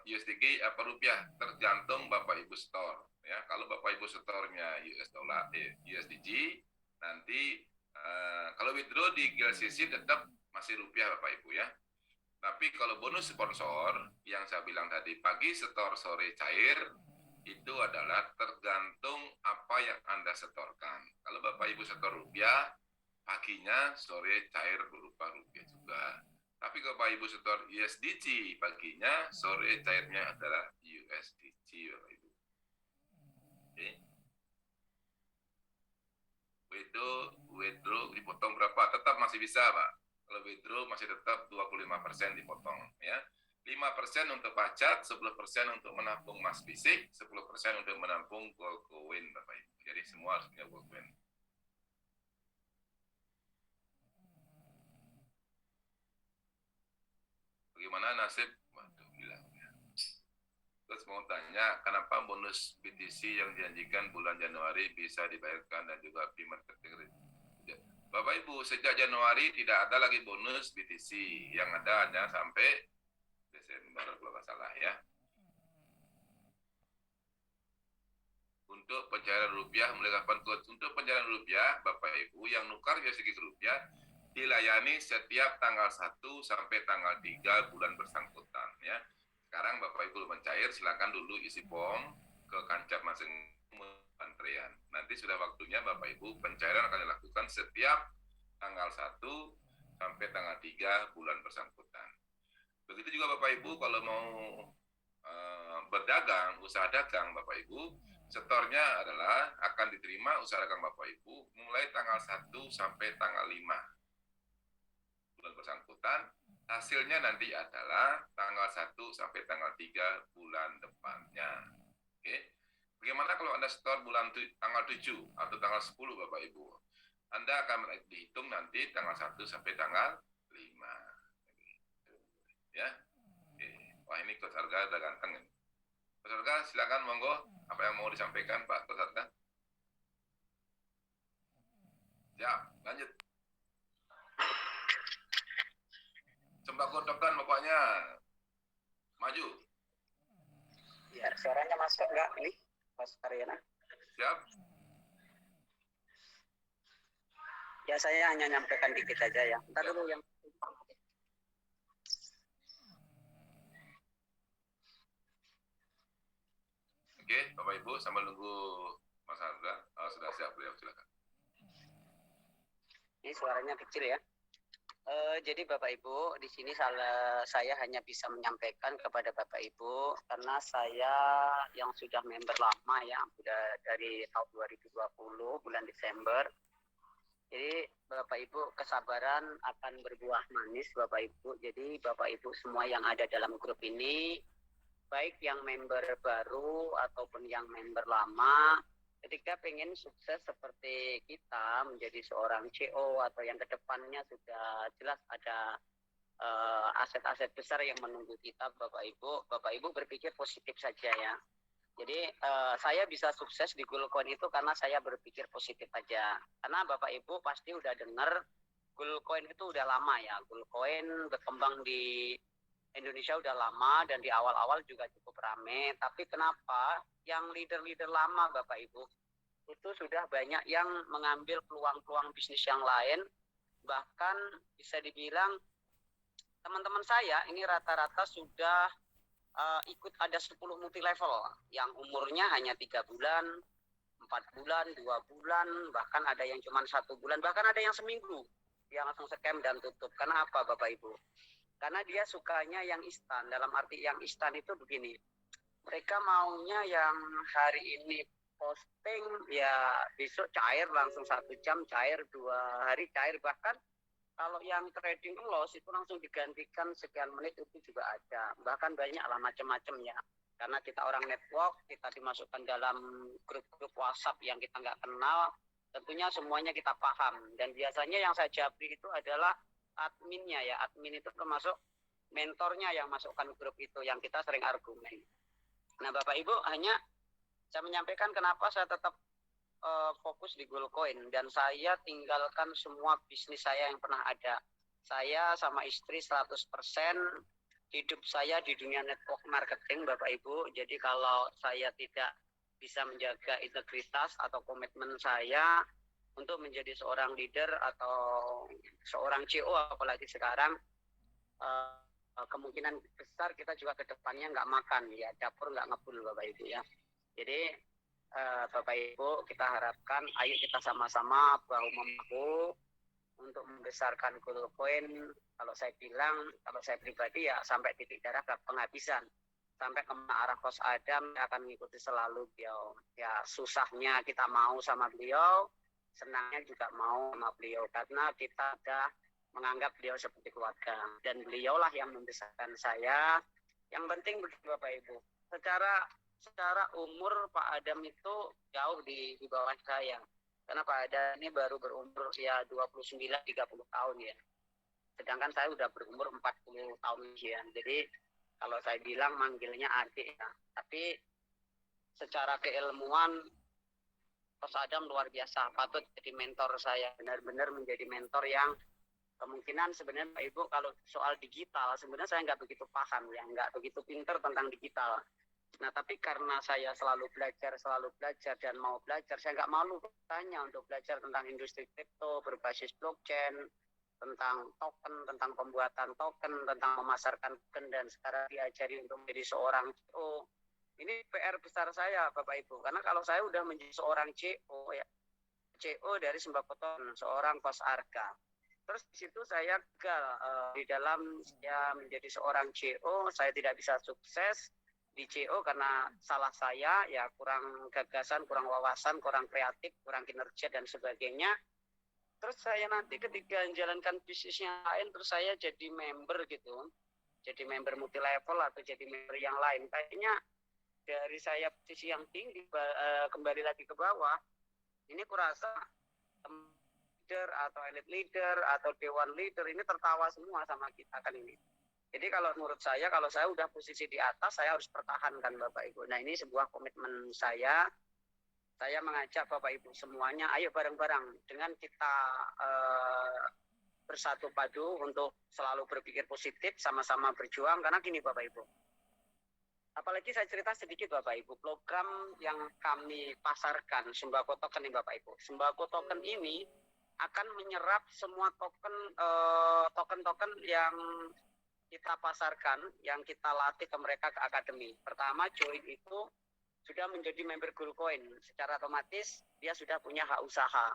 USDG apa rupiah tergantung Bapak Ibu store ya. Kalau Bapak Ibu store-nya USDG nanti kalau withdraw di GLCC tetap masih rupiah Bapak Ibu ya. Tapi kalau bonus sponsor yang saya bilang tadi pagi setor sore cair itu adalah tergantung apa yang Anda setorkan. Kalau Bapak Ibu setor rupiah paginya sore cair berupa rupiah juga. Tapi kalau Bapak Ibu setor USDG paginya, sore cairnya adalah USDG Bapak Ibu. Oke. Withdraw dipotong berapa? Tetap masih bisa Pak. Kalau withdraw masih tetap 25% dipotong ya. 5% untuk pajak, 10% untuk menampung emas fisik, 10% untuk menampung gold coin Bapak Ibu. Jadi semua harus punya gold coin. Bagaimana nasib? Waduh, bilang ya. Terus mau tanya, kenapa bonus BTC yang dijanjikan bulan Januari bisa dibayarkan dan juga fee marketing? Bapak Ibu, sejak Januari tidak ada lagi bonus BTC. Yang ada hanya sampai Desember kalau nggak salah ya. Untuk pencairan rupiah mulai kapan? Untuk pencairan rupiah, Bapak Ibu yang nukar USD ke rupiah dilayani setiap tanggal 1 sampai tanggal 3 bulan bersangkutan ya. Sekarang Bapak Ibu mencair, silakan dulu isi form ke Kancap masing-masing antrean. Nanti sudah waktunya Bapak Ibu pencairan akan dilakukan setiap tanggal 1 sampai tanggal 3 bulan bersangkutan. Begitu juga Bapak Ibu kalau mau berdagang, usaha dagang Bapak Ibu, setornya adalah akan diterima usaha dagang Bapak Ibu mulai tanggal 1 sampai tanggal 5 bulan bersangkutan. Hasilnya nanti adalah tanggal 1 sampai tanggal 3 bulan depannya. Oke. Bagaimana kalau Anda setor tanggal 7 atau tanggal 10 Bapak Ibu? Anda akan dihitung nanti tanggal 1 sampai tanggal 5. Ya. Oke. Wah, ini Coach Arga udah ganteng ini. Coach Arga, silakan monggo. Apa yang mau disampaikan Pak Coach Arga? Siap, lanjut. Sembako token pokoknya maju. Ya, suaranya masuk nggak ini? Mas Karyana? Siap. Ya, saya hanya nyampaikan dikit aja ya. Ntar dulu yang Oke, Bapak Ibu sambil nunggu Mas Arga. Sudah siap beliau, silakan. ini suaranya kecil ya. Jadi Bapak Ibu, di sini saya hanya bisa menyampaikan kepada Bapak Ibu karena saya yang sudah member lama ya, sudah dari tahun 2020 bulan Desember. Jadi Bapak Ibu kesabaran akan berbuah manis Bapak Ibu. Jadi Bapak Ibu semua yang ada dalam grup ini, baik yang member baru ataupun yang member lama, ketika pengen sukses seperti kita menjadi seorang CEO atau yang kedepannya sudah jelas ada aset-aset besar yang menunggu kita, Bapak Ibu berpikir positif saja ya. Jadi saya bisa sukses di Gulcoin itu karena saya berpikir positif aja. Karena Bapak Ibu pasti udah dengar Gulcoin itu udah lama ya. Gulcoin berkembang di Indonesia udah lama dan di awal-awal juga cukup rame. Tapi kenapa yang leader-leader lama Bapak Ibu itu sudah banyak yang mengambil peluang-peluang bisnis yang lain. Bahkan bisa dibilang teman-teman saya ini rata-rata sudah ikut ada 10 multi level yang umurnya hanya 3 bulan, 4 bulan, 2 bulan, bahkan ada yang cuma 1 bulan, bahkan ada yang seminggu yang langsung scam dan tutup. Karena apa Bapak Ibu? Karena dia sukanya yang instan. Dalam arti yang instan itu begini, mereka maunya yang hari ini posting ya besok cair langsung 1 jam cair, 2 hari cair, bahkan kalau yang trading loss itu langsung digantikan sekian menit itu juga ada. Bahkan banyak lah macam-macam ya. Karena kita orang network, kita dimasukkan dalam grup-grup WhatsApp yang kita nggak kenal, tentunya semuanya kita paham. Dan biasanya yang saya japri itu adalah adminnya ya. Admin itu termasuk mentornya yang masukkan grup itu, yang kita sering argumen. Nah Bapak Ibu, hanya saya menyampaikan kenapa saya tetap fokus di Gulcoin dan saya tinggalkan semua bisnis saya yang pernah ada. Saya sama istri 100% hidup saya di dunia network marketing Bapak Ibu. Jadi kalau saya tidak bisa menjaga integritas atau komitmen saya untuk menjadi seorang leader atau seorang CEO apalagi sekarang, kemungkinan besar kita juga ke depannya nggak makan ya, dapur nggak ngebul Bapak Ibu ya. Jadi Bapak Ibu, kita harapkan ayo kita sama-sama bahu-membahu untuk membesarkan Gulcoin. Kalau saya bilang, kalau saya pribadi ya sampai titik darah penghabisan. Sampai ke arah Kos Adam akan mengikuti selalu beliau. Ya susahnya kita mau sama beliau, senangnya juga mau sama beliau. Karena kita sudah menganggap beliau seperti keluarga. Dan beliaulah yang membesarkan saya. Yang penting begitu Bapak Ibu. Secara umur Pak Adam itu jauh di bawah saya. Karena Pak Adam ini baru berumur ya 29-30 tahun ya. Sedangkan saya udah berumur 40 tahun ya. Jadi kalau saya bilang manggilnya adik ya. Tapi secara keilmuan Pak Adam luar biasa. Patut jadi mentor saya. Benar-benar menjadi mentor yang kemungkinan sebenarnya Pak Ibu kalau soal digital sebenarnya saya nggak begitu paham ya. Nggak begitu pinter tentang digital. Nah, tapi karena saya selalu belajar dan mau belajar, saya nggak malu bertanya untuk belajar tentang industri kripto berbasis blockchain, tentang token, tentang pembuatan token, tentang memasarkan token, dan sekarang diajari untuk menjadi seorang CEO. Ini PR besar saya, Bapak Ibu, karena kalau saya udah menjadi seorang CEO, ya, CEO dari Sembako Token, seorang kos harga. Terus di situ saya gagal di dalam ya menjadi seorang CEO, saya tidak bisa sukses di CEO karena salah saya ya, kurang gagasan, kurang wawasan, kurang kreatif, kurang kinerja dan sebagainya. Terus saya nanti ketika menjalankan bisnis yang lain, terus saya jadi member gitu, jadi member multi level atau jadi member yang lain. Kayaknya dari saya posisi yang tinggi kembali lagi ke bawah, ini kurasa leader atau elite leader atau dewan leader ini tertawa semua sama kita kali ini. Jadi kalau menurut saya, kalau saya udah posisi di atas, saya harus pertahankan Bapak Ibu. Nah ini sebuah komitmen saya. Saya mengajak Bapak Ibu semuanya, ayo bareng-bareng dengan kita bersatu padu untuk selalu berpikir positif, sama-sama berjuang. Karena gini Bapak Ibu, apalagi saya cerita sedikit Bapak Ibu, program yang kami pasarkan, Sembako Token ini Bapak Ibu. Sembako Token ini akan menyerap semua token-token yang kita pasarkan, yang kita latih ke mereka ke akademi. Pertama, join itu sudah menjadi member Gulcoin. Secara otomatis dia sudah punya hak usaha.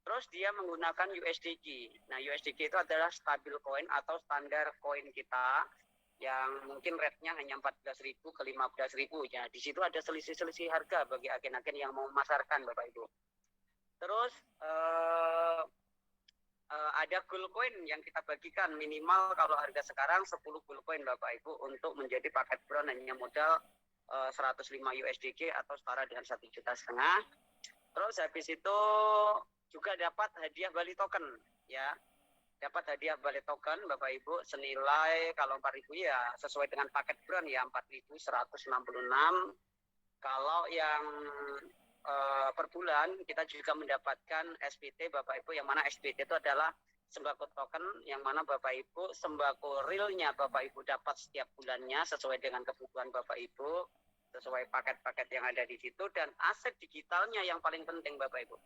Terus dia menggunakan USDG. Nah, USDG itu adalah stabil coin atau standar koin kita yang mungkin rate-nya hanya 14.000 ke 15.000 ya. Di situ ada selisih-selisih harga bagi agen-agen yang mau memasarkan Bapak Ibu. Terus ada Gulcoin yang kita bagikan minimal kalau harga sekarang 10 Gulcoin Bapak Ibu untuk menjadi paket bron hanya modal 105 USDG atau setara dengan 1,5 juta. Terus habis itu juga dapat hadiah Bali token ya. Dapat hadiah Bali token Bapak Ibu senilai kalau 4.000 ya sesuai dengan paket brand ya 4.166. Kalau yang per bulan kita juga mendapatkan SPT Bapak Ibu, yang mana SPT itu adalah sembako token, yang mana Bapak Ibu sembako realnya Bapak Ibu dapat setiap bulannya sesuai dengan kebutuhan Bapak Ibu, sesuai paket-paket yang ada di situ, dan aset digitalnya yang paling penting Bapak Ibu.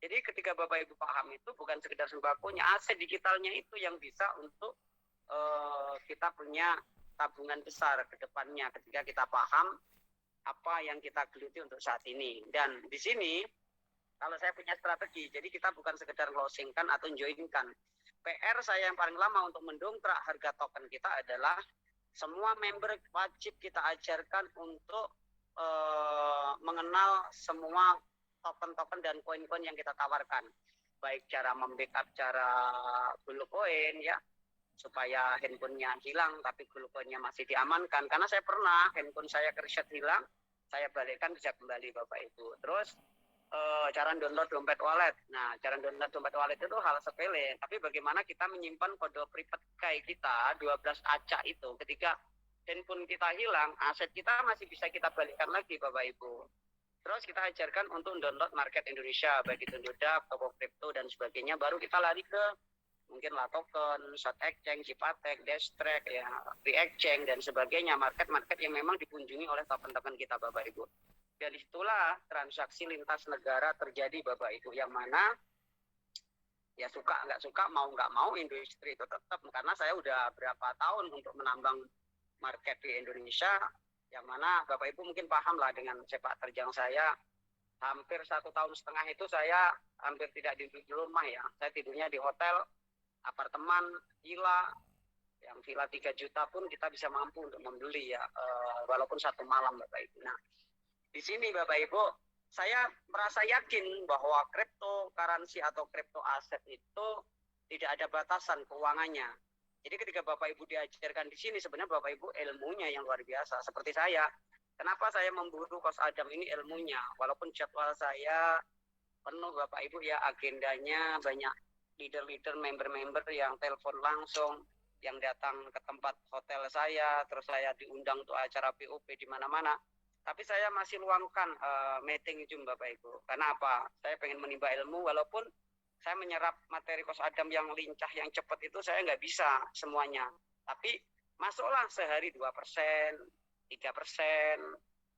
Jadi ketika Bapak Ibu paham itu bukan sekedar sembakonya, aset digitalnya itu yang bisa untuk kita punya tabungan besar ke depannya ketika kita paham apa yang kita geluti untuk saat ini. Dan di sini kalau saya punya strategi, jadi kita bukan sekedar closingkan atau joinkan. PR saya yang paling lama untuk mendongkrak harga token kita adalah semua member wajib kita ajarkan untuk mengenal semua token-token dan koin-koin yang kita tawarkan, baik cara membackup cara blue coin ya, supaya handphonenya hilang tapi blue coinnya masih diamankan, karena saya pernah handphone saya kereset hilang, saya balikkan bisa kembali Bapak Ibu. Terus cara download dompet wallet. Nah, cara download dompet wallet itu hal sepele, tapi bagaimana kita menyimpan kode private key kita 12 acak itu ketika handphone kita hilang, aset kita masih bisa kita balikkan lagi Bapak Ibu. Terus kita ajarkan untuk download market Indonesia, baik itu Dodak, toko kripto dan sebagainya. Baru kita lari ke mungkin Latoken, Short Exchange, Cipatek, Destrek, ya, Exchange dan sebagainya. Market-market yang memang dikunjungi oleh token-token kita Bapak Ibu. Dari situlah transaksi lintas negara terjadi Bapak Ibu, yang mana ya suka nggak suka, mau nggak mau industri itu tetap, karena saya udah berapa tahun untuk menambang market di Indonesia, yang mana Bapak Ibu mungkin paham lah dengan sepak terjang saya. Hampir 1,5 tahun itu saya hampir tidak tidur di rumah ya. Saya tidurnya di hotel, apartemen, villa. Yang villa 3 juta pun kita bisa mampu untuk membeli ya, walaupun 1 malam Bapak Ibu. Nah, di sini Bapak Ibu, saya merasa yakin bahwa cryptocurrency atau crypto aset itu tidak ada batasan keuangannya. Jadi ketika Bapak Ibu diajarkan di sini, sebenarnya Bapak Ibu ilmunya yang luar biasa. Seperti saya, kenapa saya memburu Kos Adam ini ilmunya, walaupun jadwal saya penuh Bapak Ibu ya, agendanya banyak leader-leader, member-member yang telepon langsung, yang datang ke tempat hotel saya, terus saya diundang untuk acara POP di mana-mana. Tapi saya masih luangkan meeting Zoom Bapak Ibu. Karena apa? Saya pengen menimba ilmu, walaupun saya menyerap materi Kos Adam yang lincah, yang cepat itu saya nggak bisa semuanya. Tapi masuklah sehari 2%, 3%,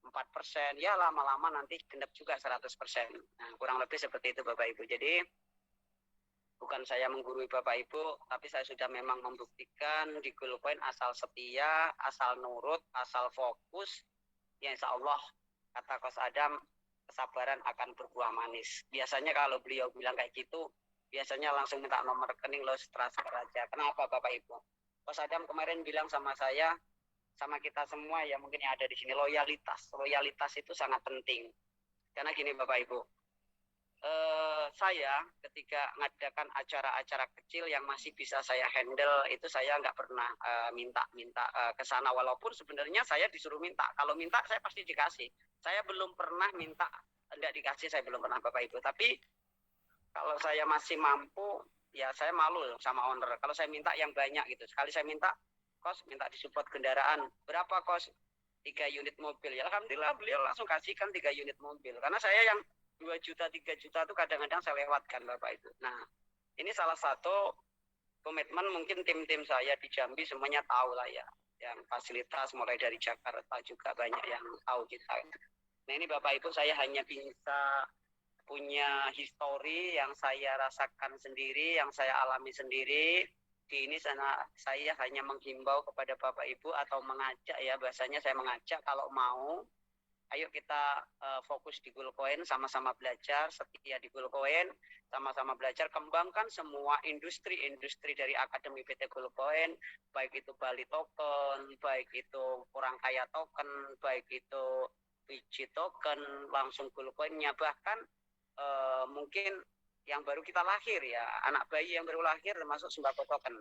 4%, ya lama-lama nanti genap juga 100%. Nah, kurang lebih seperti itu Bapak Ibu. Jadi bukan saya menggurui Bapak Ibu, tapi saya sudah memang membuktikan di Goldcoin asal setia, asal nurut, asal fokus, ya insya Allah kata Kos Adam, kesabaran akan berbuah manis. Biasanya kalau beliau bilang kayak gitu, biasanya langsung minta nomor rekening, lo transfer aja. Kenapa Bapak Ibu? Kos Adam kemarin bilang sama saya, sama kita semua ya mungkin yang ada di sini, loyalitas. Loyalitas itu sangat penting. Karena gini Bapak Ibu, saya ketika mengadakan acara-acara kecil yang masih bisa saya handle, itu saya nggak pernah minta ke sana, walaupun sebenarnya saya disuruh minta. Kalau minta saya pasti dikasih. Saya belum pernah minta enggak dikasih, saya belum pernah Bapak Ibu. Tapi kalau saya masih mampu, ya saya malu sama owner. Kalau saya minta yang banyak gitu, sekali saya minta, Kos minta disupport kendaraan, berapa Kos? 3 unit mobil. Ya alhamdulillah beliau langsung kasihkan 3 unit mobil. Karena saya yang 2 juta, 3 juta itu kadang-kadang saya lewatkan Bapak Ibu. Nah, ini salah satu komitmen, mungkin tim-tim saya di Jambi semuanya tahu lah ya. Yang fasilitas mulai dari Jakarta juga banyak yang tahu kita. Nah ini Bapak Ibu, saya hanya bisa punya histori yang saya rasakan sendiri, yang saya alami sendiri. Di ini saya hanya menghimbau kepada Bapak Ibu atau mengajak ya, bahasanya saya mengajak kalau mau, ayo kita fokus di Goldcoin, sama-sama belajar, setia di Goldcoin, sama-sama belajar, kembangkan semua industri-industri dari Akademi PT Goldcoin, baik itu Bali Token, baik itu Orang Kaya Token, baik itu biji token, langsung Goldcoinnya, bahkan mungkin yang baru kita lahir ya, anak bayi yang baru lahir termasuk sembako token.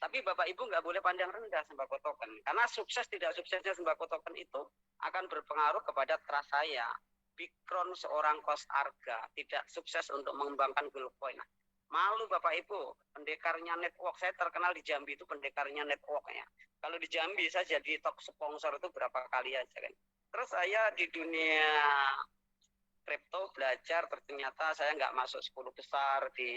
Tapi Bapak Ibu nggak boleh pandang rendah sembako token, karena sukses tidak suksesnya sembako token itu akan berpengaruh kepada trust saya. background seorang Coach Arga tidak sukses untuk mengembangkan Goldcoin. Nah, malu Bapak Ibu, pendekarnya network, saya terkenal di Jambi itu pendekarnya networknya. Kalau di Jambi saya jadi top sponsor itu berapa kali aja kan. Terus saya di dunia kripto belajar, ternyata saya nggak masuk 10 besar di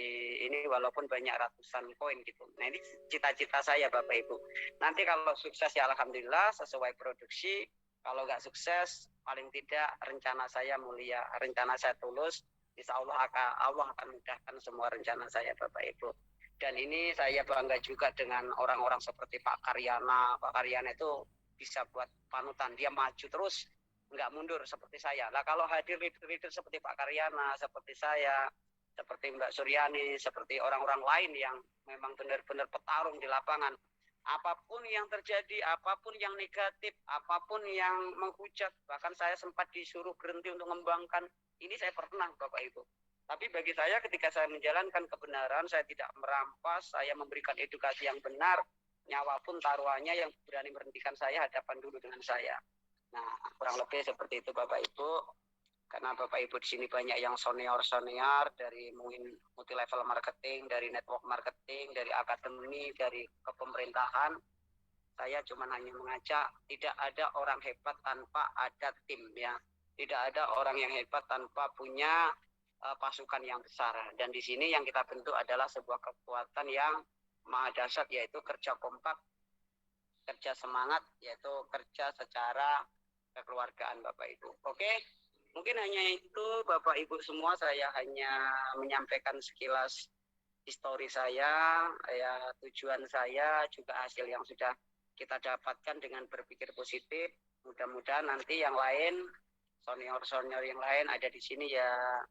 ini walaupun banyak ratusan koin gitu. Nah ini cita-cita saya Bapak Ibu. Nanti kalau sukses ya alhamdulillah sesuai produksi. Kalau nggak sukses paling tidak rencana saya mulia, rencana saya tulus. Insya Allah akan mudahkan semua rencana saya Bapak Ibu. Dan ini saya bangga juga dengan orang-orang seperti Pak Karyana. Pak Karyana itu bisa buat panutan, dia maju terus nggak mundur seperti saya. Lah kalau hadir leader-leader seperti Pak Karyana, seperti saya, seperti Mbak Suryani, seperti orang-orang lain yang memang benar-benar petarung di lapangan, apapun yang terjadi, apapun yang negatif, apapun yang menghujat, bahkan saya sempat disuruh berhenti untuk mengembangkan, ini saya pernah Bapak Ibu. Tapi bagi saya ketika saya menjalankan kebenaran, saya tidak merampas, saya memberikan edukasi yang benar, nyawa pun taruhannya yang berani berhentikan saya hadapan dulu dengan saya. Nah, kurang lebih seperti itu Bapak Ibu. Karena Bapak Ibu di sini banyak yang senior dari mungkin multi level marketing, dari network marketing, dari akademi, dari kepemerintahan. Saya cuma hanya mengajak, tidak ada orang hebat tanpa ada tim ya. Tidak ada orang yang hebat tanpa punya pasukan yang besar. Dan di sini yang kita bentuk adalah sebuah kekuatan yang maha dahsyat, yaitu kerja kompak, kerja semangat, yaitu kerja secara kekeluargaan Bapak Ibu. Oke, mungkin hanya itu Bapak Ibu semua, saya hanya menyampaikan sekilas histori saya, ya tujuan saya, juga hasil yang sudah kita dapatkan dengan berpikir positif. Mudah-mudahan nanti yang lain, senior-senior yang lain ada di sini ya,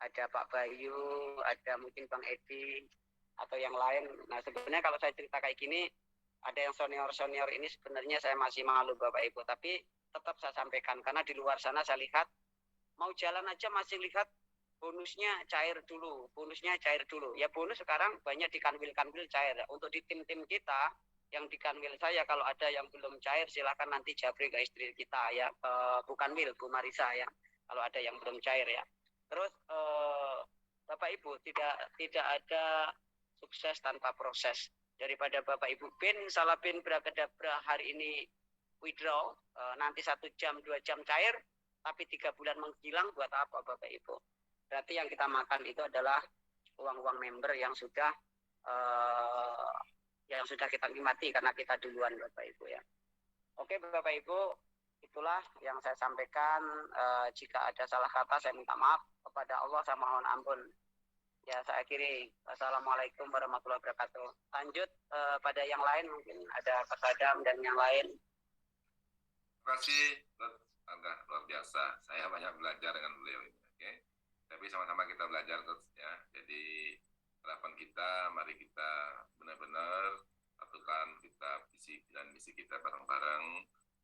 ada Pak Bayu, ada mungkin Bang Edi, atau yang lain. Nah sebenarnya kalau saya cerita kayak gini, ada yang senior-senior ini sebenarnya saya masih malu Bapak Ibu, tapi tetap saya sampaikan karena di luar sana saya lihat mau jalan aja masih lihat bonusnya cair dulu ya. Bonus sekarang banyak di kanwil cair. Untuk di tim-tim kita yang di kanwil saya, kalau ada yang belum cair silakan nanti japri ke istri kita ya, bukan Wil, Bu Marisa ya, kalau ada yang belum cair ya. Terus Bapak Ibu, tidak ada sukses tanpa proses. Daripada Bapak Ibu salah berakadabra hari ini withdraw, nanti 1 jam 2 jam cair, tapi 3 bulan menghilang, buat apa Bapak Ibu? Berarti yang kita makan itu adalah uang-uang member yang sudah kita nikmati karena kita duluan Bapak Ibu ya. Oke Bapak Ibu, itulah yang saya sampaikan. Jika ada salah kata saya minta maaf, kepada Allah saya mohon ampun. Ya saya akhiri. Assalamualaikum warahmatullahi wabarakatuh. Lanjut pada yang lain, mungkin ada Pak Adam dan yang lain. Terima kasih, Angga, luar biasa. Saya banyak belajar dengan beliau ini, oke? Tapi sama-sama kita belajar terus ya. Jadi harapan kita, mari kita benar-benar satukan kita visi dan misi kita bareng-bareng,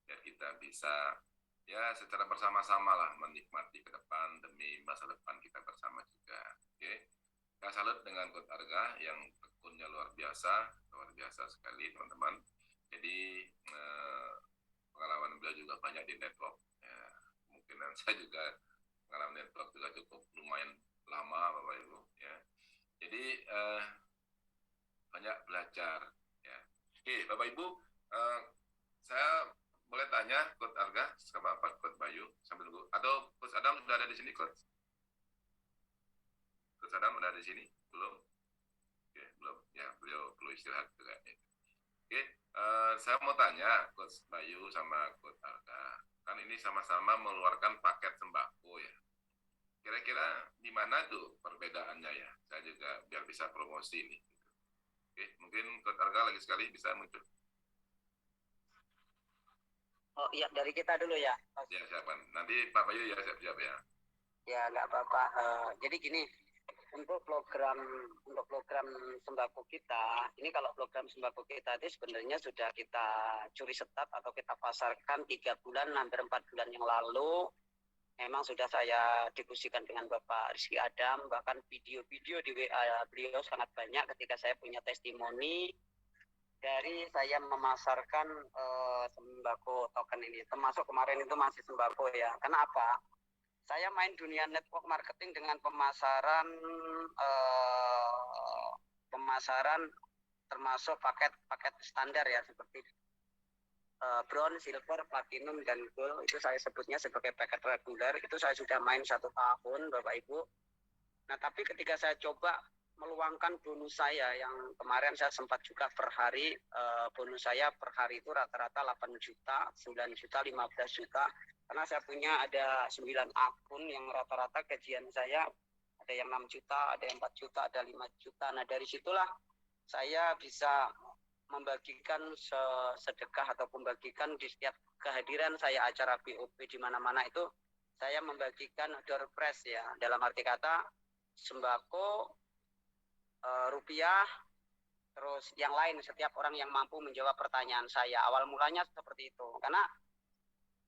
biar kita bisa ya secara bersama-sama lah menikmati ke depan demi masa depan kita bersama juga, oke? Saya salut dengan Coach Arga yang tekunnya luar biasa sekali teman-teman. Jadi pengalaman beliau juga banyak di network ya, kemungkinan saya juga pengalaman network juga cukup lumayan lama Bapak Ibu ya. Jadi banyak belajar ya. Oke Bapak Ibu, saya boleh tanya Coach Arga sama Pak Coach Bayu sambil nunggu, atau Coach Adam sudah ada di sini Coach? Coach Adam ada di sini? Belum? Oke, belum ya, beliau perlu istirahat juga. Oke, saya mau tanya Coach Bayu sama Coach Arga, kan ini sama-sama mengeluarkan paket sembako ya. Kira-kira di mana tuh perbedaannya ya? Saya juga biar bisa promosi nih. Oke, mungkin Coach Arga lagi sekali bisa muncul. Oh iya, dari kita dulu ya. Ya, siapa? Nanti Pak Bayu ya siap-siap ya. Ya nggak apa-apa. Jadi gini, untuk program sembako kita, ini kalau program sembako kita itu sebenarnya sudah kita curi setat atau kita pasarkan 3 bulan, hampir 4 bulan yang lalu. Memang sudah saya diskusikan dengan Bapak Rizky Adam, bahkan video-video di WA beliau sangat banyak ketika saya punya testimoni dari saya memasarkan sembako token ini, termasuk kemarin itu masih sembako ya. Kenapa? saya main dunia network marketing dengan pemasaran termasuk paket standar ya, seperti bronze, silver, platinum, dan gold. Itu saya sebutnya sebagai paket reguler. Itu saya sudah main 1 tahun, Bapak Ibu. Nah, tapi ketika saya coba meluangkan bonus saya yang kemarin saya sempat juga per hari, bonus saya per hari itu rata-rata 8 juta, 9 juta, 15 juta. Karena saya punya ada 9 akun yang rata-rata gajian saya ada yang 6 juta, ada yang 4 juta, ada 5 juta. Nah, dari situlah saya bisa membagikan sedekah ataupun membagikan di setiap kehadiran saya acara BOP di mana-mana itu saya membagikan door prize ya, dalam arti kata sembako, rupiah, terus yang lain setiap orang yang mampu menjawab pertanyaan saya. Awal mulanya seperti itu, karena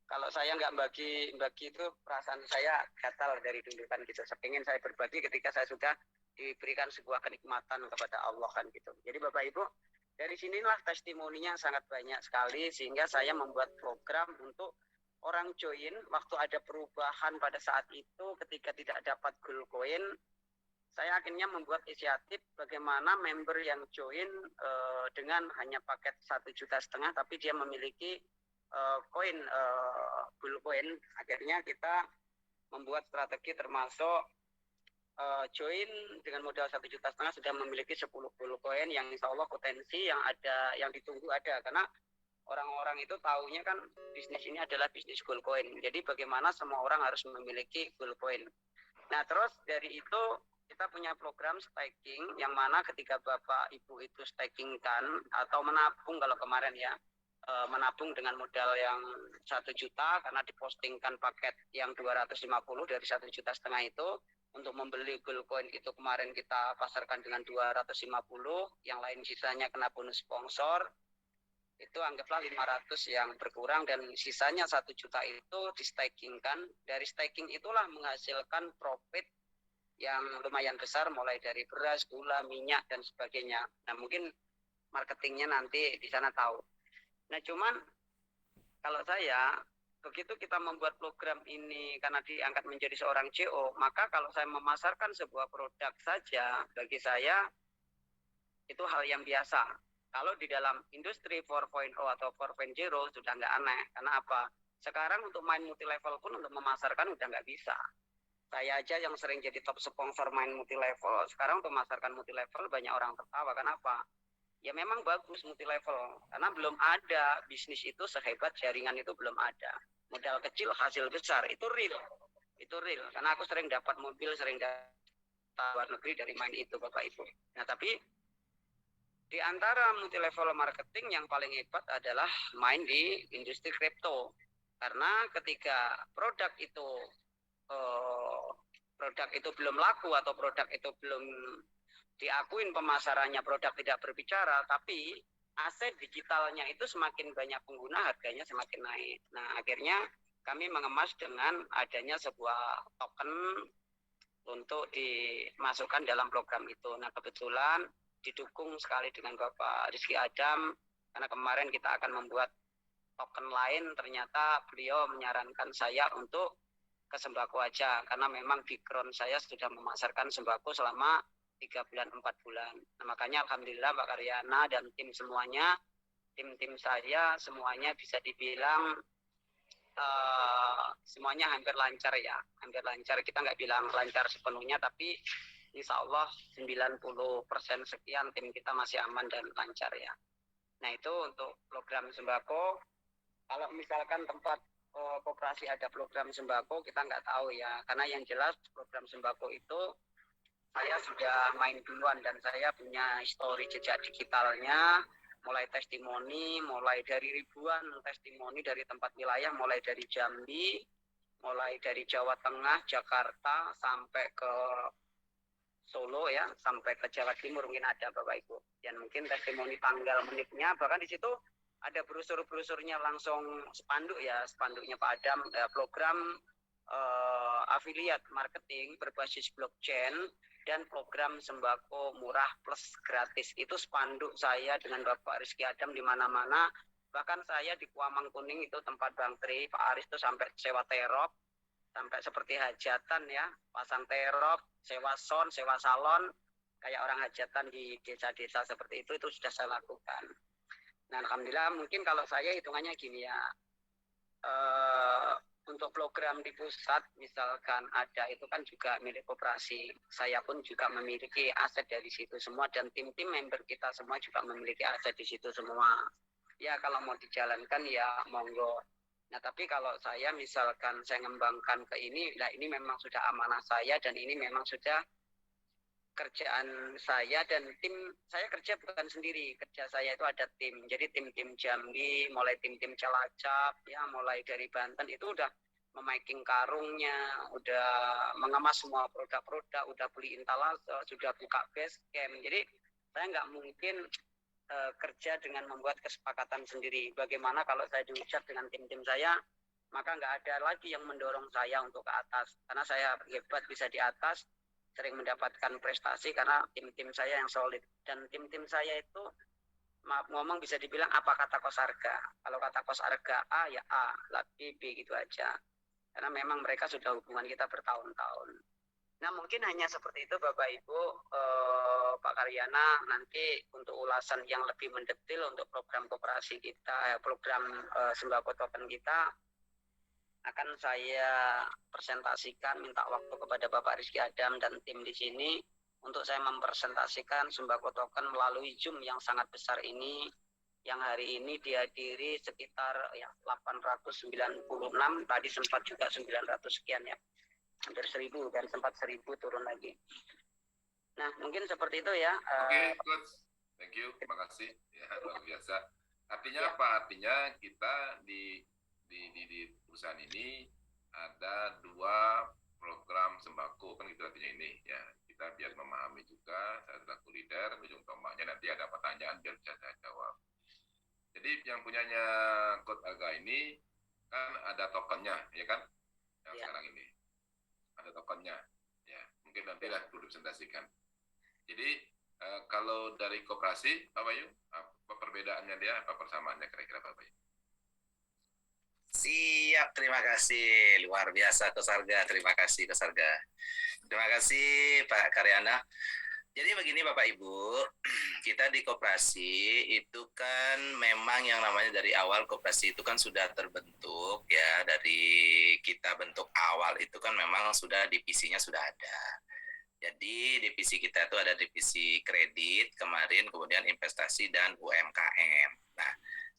kalau saya nggak bagi itu perasaan saya gatal dari dulu kan gitu. Sepingin saya berbagi ketika saya sudah diberikan sebuah kenikmatan kepada Allah kan gitu. Jadi Bapak Ibu, dari sinilah testimoninya sangat banyak sekali, sehingga saya membuat program untuk orang join waktu ada perubahan pada saat itu ketika tidak dapat gold coin. Saya akhirnya membuat inisiatif bagaimana member yang join dengan hanya paket 1,5 juta tapi dia memiliki koin gold coin. Akhirnya kita membuat strategi termasuk join dengan modal 1,5 juta sudah memiliki 10 gold coin yang insya Allah potensi yang ada, yang ditunggu ada, karena orang-orang itu taunya kan bisnis ini adalah bisnis gold coin. Jadi bagaimana semua orang harus memiliki gold coin. Nah, terus dari itu kita punya program staking yang mana ketika Bapak Ibu itu stakingkan atau menabung, kalau kemarin ya menabung dengan modal yang 1 juta karena dipostingkan paket yang 250 dari 1,5 juta itu untuk membeli gold coin itu kemarin kita pasarkan dengan 250, yang lain sisanya kena bonus sponsor. Itu anggaplah 500 yang berkurang dan sisanya 1 juta itu di stakingkan. Dari staking itulah menghasilkan profit yang lumayan besar mulai dari beras, gula, minyak dan sebagainya. Nah, mungkin marketingnya nanti di sana tahu. Nah, cuman kalau saya begitu kita membuat program ini karena diangkat menjadi seorang CEO, maka kalau saya memasarkan sebuah produk saja bagi saya itu hal yang biasa. Kalau di dalam industri 4.0 atau 4.0 sudah nggak aneh. Karena apa? Sekarang untuk main multi level pun untuk memasarkan udah nggak bisa. Saya aja yang sering jadi top sponsor main multi level, sekarang untuk memasarkan multi level banyak orang tertawa. Kenapa? Ya memang bagus multi level, karena belum ada bisnis itu sehebat jaringan itu, belum ada. Modal kecil hasil besar, itu real. Itu real, karena aku sering dapat mobil, sering dapat luar negeri dari main itu Bapak Ibu. Nah, tapi di antara multi level marketing yang paling hebat adalah main di industri kripto. Karena ketika produk itu belum laku atau produk itu belum diakuin pemasarannya, produk tidak berbicara, tapi aset digitalnya itu semakin banyak pengguna, harganya semakin naik. Nah, akhirnya kami mengemas dengan adanya sebuah token untuk dimasukkan dalam program itu. Nah, kebetulan didukung sekali dengan Bapak Rizky Adam, karena kemarin kita akan membuat token lain, ternyata beliau menyarankan saya untuk ke sembako aja, karena memang background saya sudah memasarkan sembako selama 3 bulan 4 bulan. Nah, makanya alhamdulillah Mbak Karyana dan tim semuanya, tim saya semuanya bisa dibilang semuanya hampir lancar ya, hampir lancar. Kita nggak bilang lancar sepenuhnya, tapi insya Allah 90% sekian tim kita masih aman dan lancar ya. Nah, itu untuk program sembako. Kalau misalkan tempat koperasi ada program sembako, kita nggak tahu ya, karena yang jelas program sembako itu saya sudah main duluan dan saya punya histori jejak digitalnya, mulai testimoni, mulai dari ribuan testimoni dari tempat wilayah, mulai dari Jambi, mulai dari Jawa Tengah, Jakarta, sampai ke Solo ya, sampai ke Jawa Timur mungkin ada Bapak Ibu. Dan mungkin testimoni tanggal menitnya, bahkan di situ ada brosur-brosurnya langsung spanduk ya, spanduknya Pak Adam, program afiliat marketing berbasis blockchain dan program sembako murah plus gratis. Itu spanduk saya dengan Bapak Rizky Adam di mana-mana. Bahkan saya di Kuamang Kuning itu tempat Bang Tri, Pak Aris itu sampai sewa terop. sampai seperti hajatan ya, pasang terop, sewa sound, sewa salon, kayak orang hajatan di desa-desa seperti itu sudah saya lakukan. Nah, alhamdulillah mungkin kalau saya hitungannya gini ya, untuk program di pusat misalkan ada itu kan juga milik koperasi. Saya pun juga memiliki aset dari situ semua dan tim-tim member kita semua juga memiliki aset di situ semua. Ya kalau mau dijalankan ya monggo. Nah tapi kalau saya misalkan saya ngembangkan ke ini, nah ini memang sudah amanah saya dan ini memang sudah kerjaan saya dan tim saya kerja bukan sendiri, kerja saya itu ada tim. Jadi tim-tim Jambi, mulai tim-tim Cilacap, ya mulai dari Banten itu udah memaking karungnya, udah mengemas semua produk-produk, udah beli intalase, sudah buka base camp. Jadi saya nggak mungkin kerja dengan membuat kesepakatan sendiri. Bagaimana kalau saya diucap dengan tim-tim saya, maka nggak ada lagi yang mendorong saya untuk ke atas. Karena saya hebat bisa di atas, sering mendapatkan prestasi karena tim-tim saya yang solid. Dan tim-tim saya itu, maaf ngomong bisa dibilang apa kata kos harga. Kalau kata kos harga A ya A, lagi B gitu aja. Karena memang mereka sudah hubungan kita bertahun-tahun. Nah mungkin hanya seperti itu Bapak Ibu, Pak Karyana, nanti untuk ulasan yang lebih mendetil untuk program koperasi kita, program sembako token kita, akan saya presentasikan, minta waktu kepada Bapak Rizky Adam dan tim di sini, untuk saya mempresentasikan sembako token melalui Zoom yang sangat besar ini, yang hari ini dihadiri sekitar ya 896, tadi sempat juga 900 sekian ya. Hampir 1000 dan sempat 1000 turun lagi. Nah mungkin seperti itu ya. Oke, Coach. Thank you. Terima kasih. Ya, luar biasa. Artinya Ya. apa? Artinya kita di perusahaan ini ada 2 program sembako, kan itu artinya ini ya. Kita biar memahami juga, saya selaku leader, ujung tombaknya nanti ada pertanyaan biar bisa saya jawab. Jadi yang punyanya Coach Aga ini kan ada tokennya, ya kan? Yang Ya. sekarang ini ada tokennya, ya mungkin nanti lah perlu dipresentasikan. Jadi kalau dari koperasi, Pak Bayu, apa perbedaannya dia, apa persamaannya kira-kira Pak Bayu? Siap, terima kasih. Luar biasa Kesarga, terima kasih Kesarga. Terima kasih Pak Karyana. Jadi begini Bapak Ibu, kita di koperasi itu kan memang yang namanya dari awal koperasi itu kan sudah terbentuk ya, dari kita bentuk awal itu kan memang sudah divisinya sudah ada. Jadi divisi kita itu ada divisi kredit, kemarin kemudian investasi dan UMKM. Nah,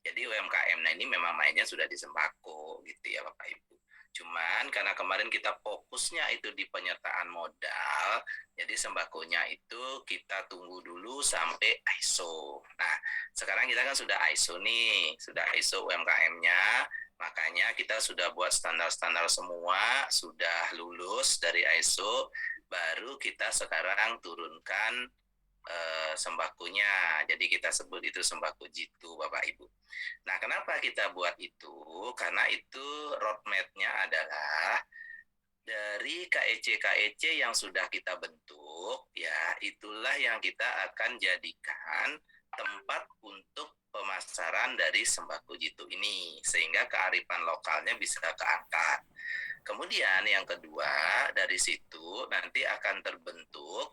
jadi UMKM ini memang mainnya sudah di sembako gitu ya Bapak Ibu. Cuman karena kemarin kita fokusnya itu di penyertaan modal, jadi sembakonya itu kita tunggu dulu sampai ISO. Nah, sekarang kita kan sudah ISO nih, sudah ISO UMKM-nya, makanya kita sudah buat standar-standar semua, sudah lulus dari ISO, baru kita sekarang turunkan sembakonya. Jadi kita sebut itu sembako jitu Bapak Ibu. Nah, kenapa kita buat itu? Karena itu roadmap-nya adalah dari KEC yang sudah kita bentuk, ya itulah yang kita akan jadikan tempat untuk pemasaran dari sembako jitu ini, sehingga kearifan lokalnya bisa keangkat. Kemudian yang kedua, dari situ nanti akan terbentuk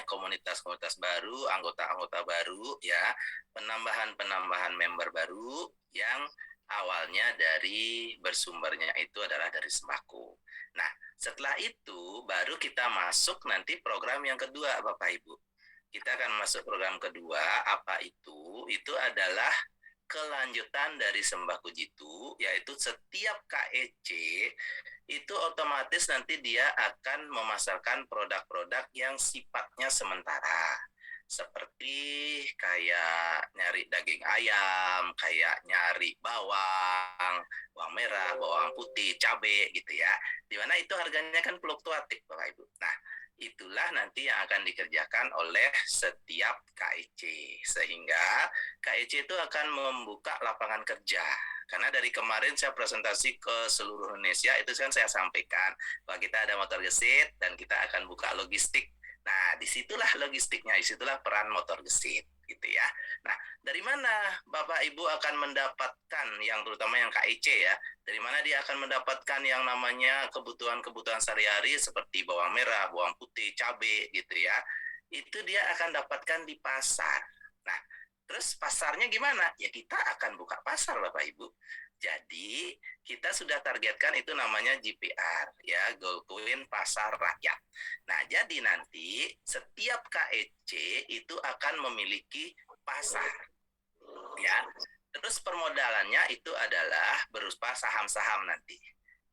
komunitas-komunitas baru, anggota-anggota baru ya, penambahan member baru yang awalnya dari bersumbernya itu adalah dari sembako. Nah, setelah itu baru kita masuk nanti program yang kedua Bapak Ibu. Kita akan masuk program kedua, apa itu? Itu adalah kelanjutan dari sembako jitu, yaitu setiap KEC itu otomatis nanti dia akan memasarkan produk-produk yang sifatnya sementara, seperti kayak nyari daging ayam, kayak nyari bawang merah, bawang putih, cabai gitu ya, dimana itu harganya kan fluktuatif Bapak Ibu. Nah, itulah nanti yang akan dikerjakan oleh setiap KEC, sehingga KEC itu akan membuka lapangan kerja. Karena dari kemarin saya presentasi ke seluruh Indonesia, itu kan saya sampaikan bahwa kita ada motor gesit dan kita akan buka logistik Nah, disitulah logistiknya, disitulah peran motor gesit, gitu ya. Nah, dari mana Bapak Ibu akan mendapatkan yang terutama yang KIC ya, dari mana dia akan mendapatkan yang namanya kebutuhan-kebutuhan sehari-hari seperti bawang merah, bawang putih, cabai gitu ya. Itu dia akan dapatkan di pasar. Nah, terus pasarnya gimana? Ya kita akan buka pasar Bapak Ibu. Jadi kita sudah targetkan itu namanya GPR ya, Golkoin Pasar Rakyat. Nah, jadi nanti setiap KEC itu akan memiliki pasar ya. Terus permodalannya itu adalah berupa saham-saham nanti.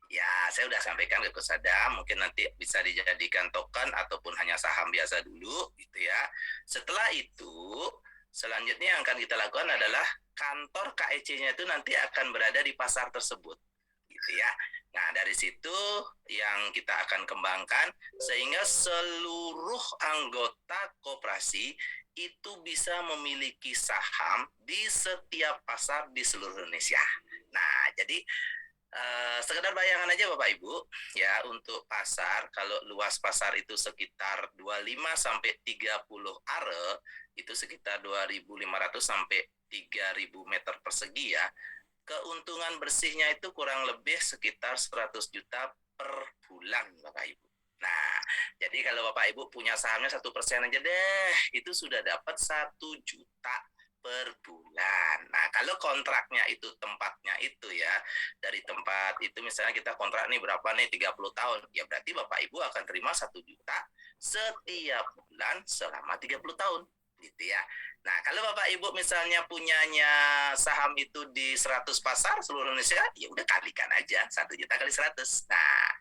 Ya, saya sudah sampaikan ke Coach Adam, mungkin nanti bisa dijadikan token ataupun hanya saham biasa dulu gitu ya. Setelah itu selanjutnya yang akan kita lakukan adalah kantor KEC-nya itu nanti akan berada di pasar tersebut, gitu ya. Nah, dari situ yang kita akan kembangkan sehingga seluruh anggota koperasi itu bisa memiliki saham di setiap pasar di seluruh Indonesia. Nah, jadi sekedar bayangan aja Bapak Ibu ya, untuk pasar kalau luas pasar itu sekitar 25 sampai 30 are, itu sekitar 2.500 sampai 3.000 meter persegi ya. Keuntungan bersihnya itu kurang lebih sekitar 100 juta per bulan Bapak Ibu. Nah, jadi kalau Bapak Ibu punya sahamnya 1% aja deh, itu sudah dapat 1 juta per bulan. Nah, kalau kontraknya itu tempatnya itu ya, dari tempat itu misalnya kita kontrak nih berapa nih, 30 tahun, ya berarti Bapak Ibu akan terima 1 juta setiap bulan selama 30 tahun. Gitu ya. Nah, kalau Bapak Ibu misalnya punyanya saham itu di 100 pasar seluruh Indonesia, ya udah kalikan aja 1 juta kali 100. Nah,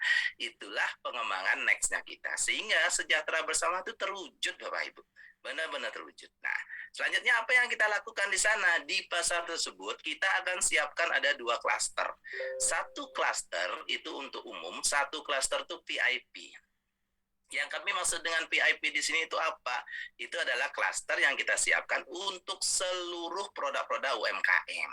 itulah pengembangan next-nya kita. Sehingga sejahtera bersama itu terwujud Bapak Ibu. Benar-benar terwujud. Nah, selanjutnya apa yang kita lakukan di sana? Di pasar tersebut kita akan siapkan ada 2 klaster. 1 klaster itu untuk umum, 1 klaster itu VIP. Yang kami maksud dengan VIP di sini itu apa? Itu adalah klaster yang kita siapkan untuk seluruh produk-produk UMKM.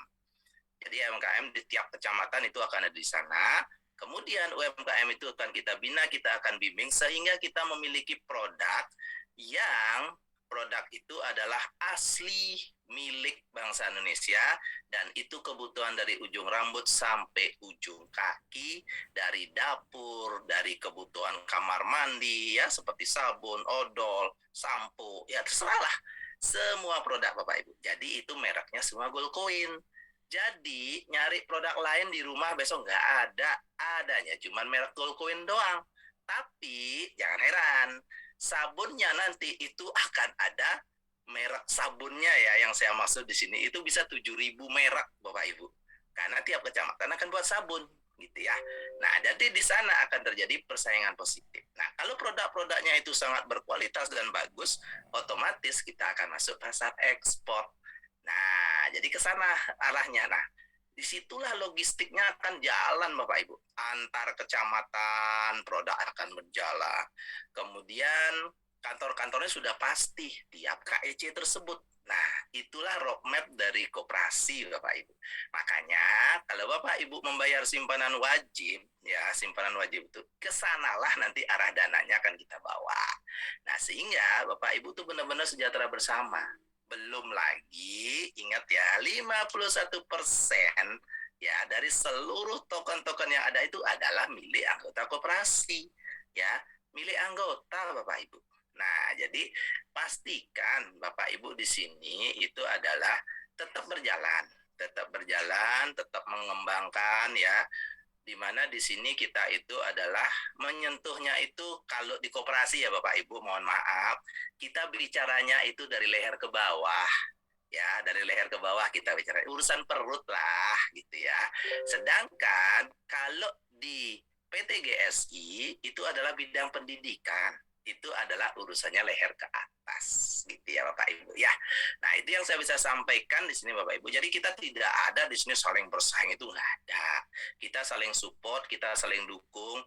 Jadi UMKM di tiap kecamatan itu akan ada di sana. Kemudian UMKM itu akan kita bina, kita akan bimbing sehingga kita memiliki produk yang produk itu adalah asli milik bangsa Indonesia dan itu kebutuhan dari ujung rambut sampai ujung kaki, dari dapur, dari kebutuhan kamar mandi ya seperti sabun, odol, sampo, ya terserahlah semua produk Bapak Ibu. Jadi itu mereknya semua Golkoin. Jadi nyari produk lain di rumah besok nggak ada, adanya cuman merek Golkoin doang. Tapi jangan heran, sabunnya nanti itu akan ada merek sabunnya ya, yang saya maksud di sini itu bisa 7.000 merek Bapak Ibu. Karena tiap kecamatan akan buat sabun gitu ya. Nah, jadi di sana akan terjadi persaingan positif. Nah, kalau produk-produknya itu sangat berkualitas dan bagus, otomatis kita akan masuk pasar ekspor. Nah, jadi ke sana arahnya. Nah, disitulah logistiknya akan jalan Bapak Ibu. Antar kecamatan produk akan berjalan. Kemudian kantor-kantornya sudah pasti tiap KEC tersebut. Nah, itulah roadmap dari koperasi Bapak Ibu. Makanya kalau Bapak Ibu membayar simpanan wajib, ya simpanan wajib itu kesanalah nanti arah dananya akan kita bawa. Nah, sehingga Bapak Ibu tuh benar-benar sejahtera bersama. Belum lagi, ingat ya, 51% ya dari seluruh token-token yang ada itu adalah milik anggota koperasi. Ya, milik anggota Bapak Ibu. Nah, jadi pastikan Bapak Ibu di sini itu adalah tetap berjalan, tetap mengembangkan ya. Di mana di sini kita itu adalah menyentuhnya itu kalau di koperasi ya Bapak Ibu, mohon maaf, kita bicaranya itu dari leher ke bawah. Ya, dari leher ke bawah kita bicara urusan perut lah gitu ya. Sedangkan kalau di PT GSI itu adalah bidang pendidikan. Itu adalah urusannya leher ke atas gitu ya Bapak Ibu ya. Nah, itu yang saya bisa sampaikan di sini Bapak Ibu. Jadi kita tidak ada di sini saling bersaing, itu nggak ada. Kita saling support, kita saling dukung.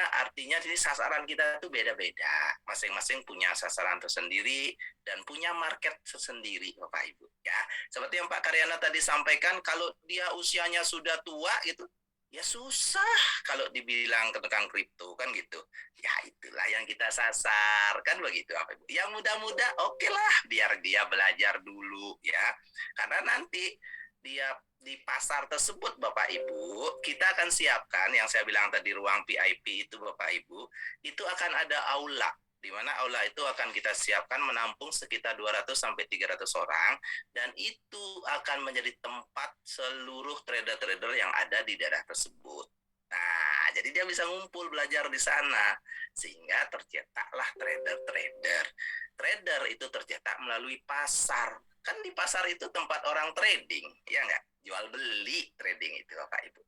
Artinya di sasaran kita itu beda-beda. Masing-masing punya sasaran tersendiri dan punya market tersendiri Bapak Ibu ya. Seperti yang Pak Karyana tadi sampaikan, kalau dia usianya sudah tua gitu, Ya susah kalau dibilang ke tukang kripto kan gitu. Ya itulah yang kita sasar kan begitu Bapak Ibu. Yang muda-muda oke lah biar dia belajar dulu ya. Karena nanti dia di pasar tersebut Bapak Ibu, kita akan siapkan yang saya bilang tadi ruang VIP itu Bapak Ibu, itu akan ada aula di mana aula itu akan kita siapkan menampung sekitar 200 sampai 300 orang dan itu akan menjadi tempat seluruh trader-trader yang ada di daerah tersebut. Nah, jadi dia bisa ngumpul belajar di sana sehingga tercetaklah trader-trader. Trader itu tercetak melalui pasar. Kan di pasar itu tempat orang trading, ya nggak? Jual beli trading itu Bapak Ibu.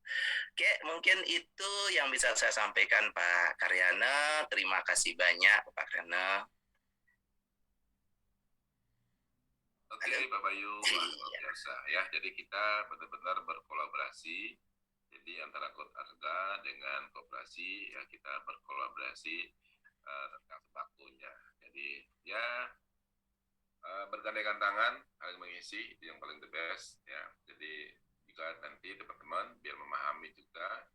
Oke, mungkin itu yang bisa saya sampaikan Pak Karyana. Terima kasih banyak Pak Karyana. Oke, Halo. Pak Bayu, wah, luar Iya. biasa ya. Jadi kita benar-benar berkolaborasi. Jadi antara Kota Arga dengan koperasi ya kita berkolaborasi tentang sembakonya. Jadi ya bergandengan tangan saling mengisi itu yang paling the best ya. Jadi juga nanti teman-teman biar memahami juga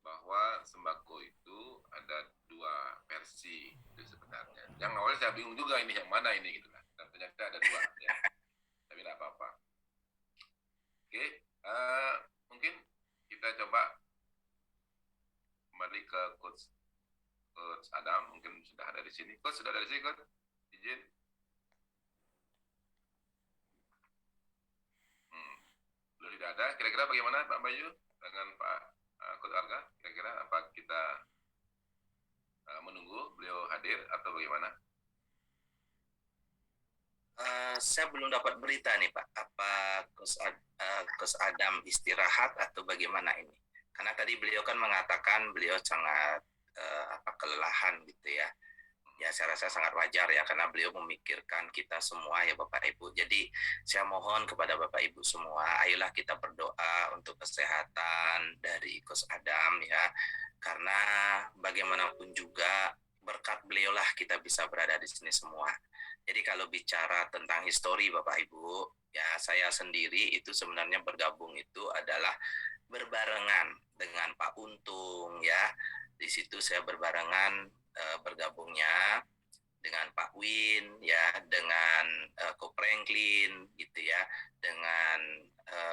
bahwa sembako itu ada dua versi itu sebenarnya. Yang awalnya saya bingung juga ini yang mana ini gitu kan. Dan ternyata ada dua ya. Tapi tidak apa-apa. Oke, mungkin kita coba kembali ke Coach Adam, mungkin sudah ada di sini. Coach sudah ada di sini, Coach? Izin. Belum tidak ada. Kira-kira bagaimana Pak Bayu dengan Pak Coach Arga? Kira-kira apa kita menunggu beliau hadir atau bagaimana? Saya belum dapat berita nih Pak, apa Coach Adam istirahat atau bagaimana ini? Karena tadi beliau kan mengatakan beliau sangat kelelahan gitu ya. Ya saya rasa sangat wajar ya karena beliau memikirkan kita semua ya Bapak Ibu. Jadi saya mohon kepada Bapak Ibu semua, ayolah kita berdoa untuk kesehatan dari Coach Adam ya. Karena bagaimanapun juga berkat beliau lah kita bisa berada di sini semua. Jadi kalau bicara tentang histori Bapak Ibu, ya saya sendiri itu sebenarnya bergabung itu adalah berbarengan dengan Pak Untung ya. Di situ saya berbarengan bergabungnya dengan Pak Win ya, dengan Ko Franklin gitu ya, dengan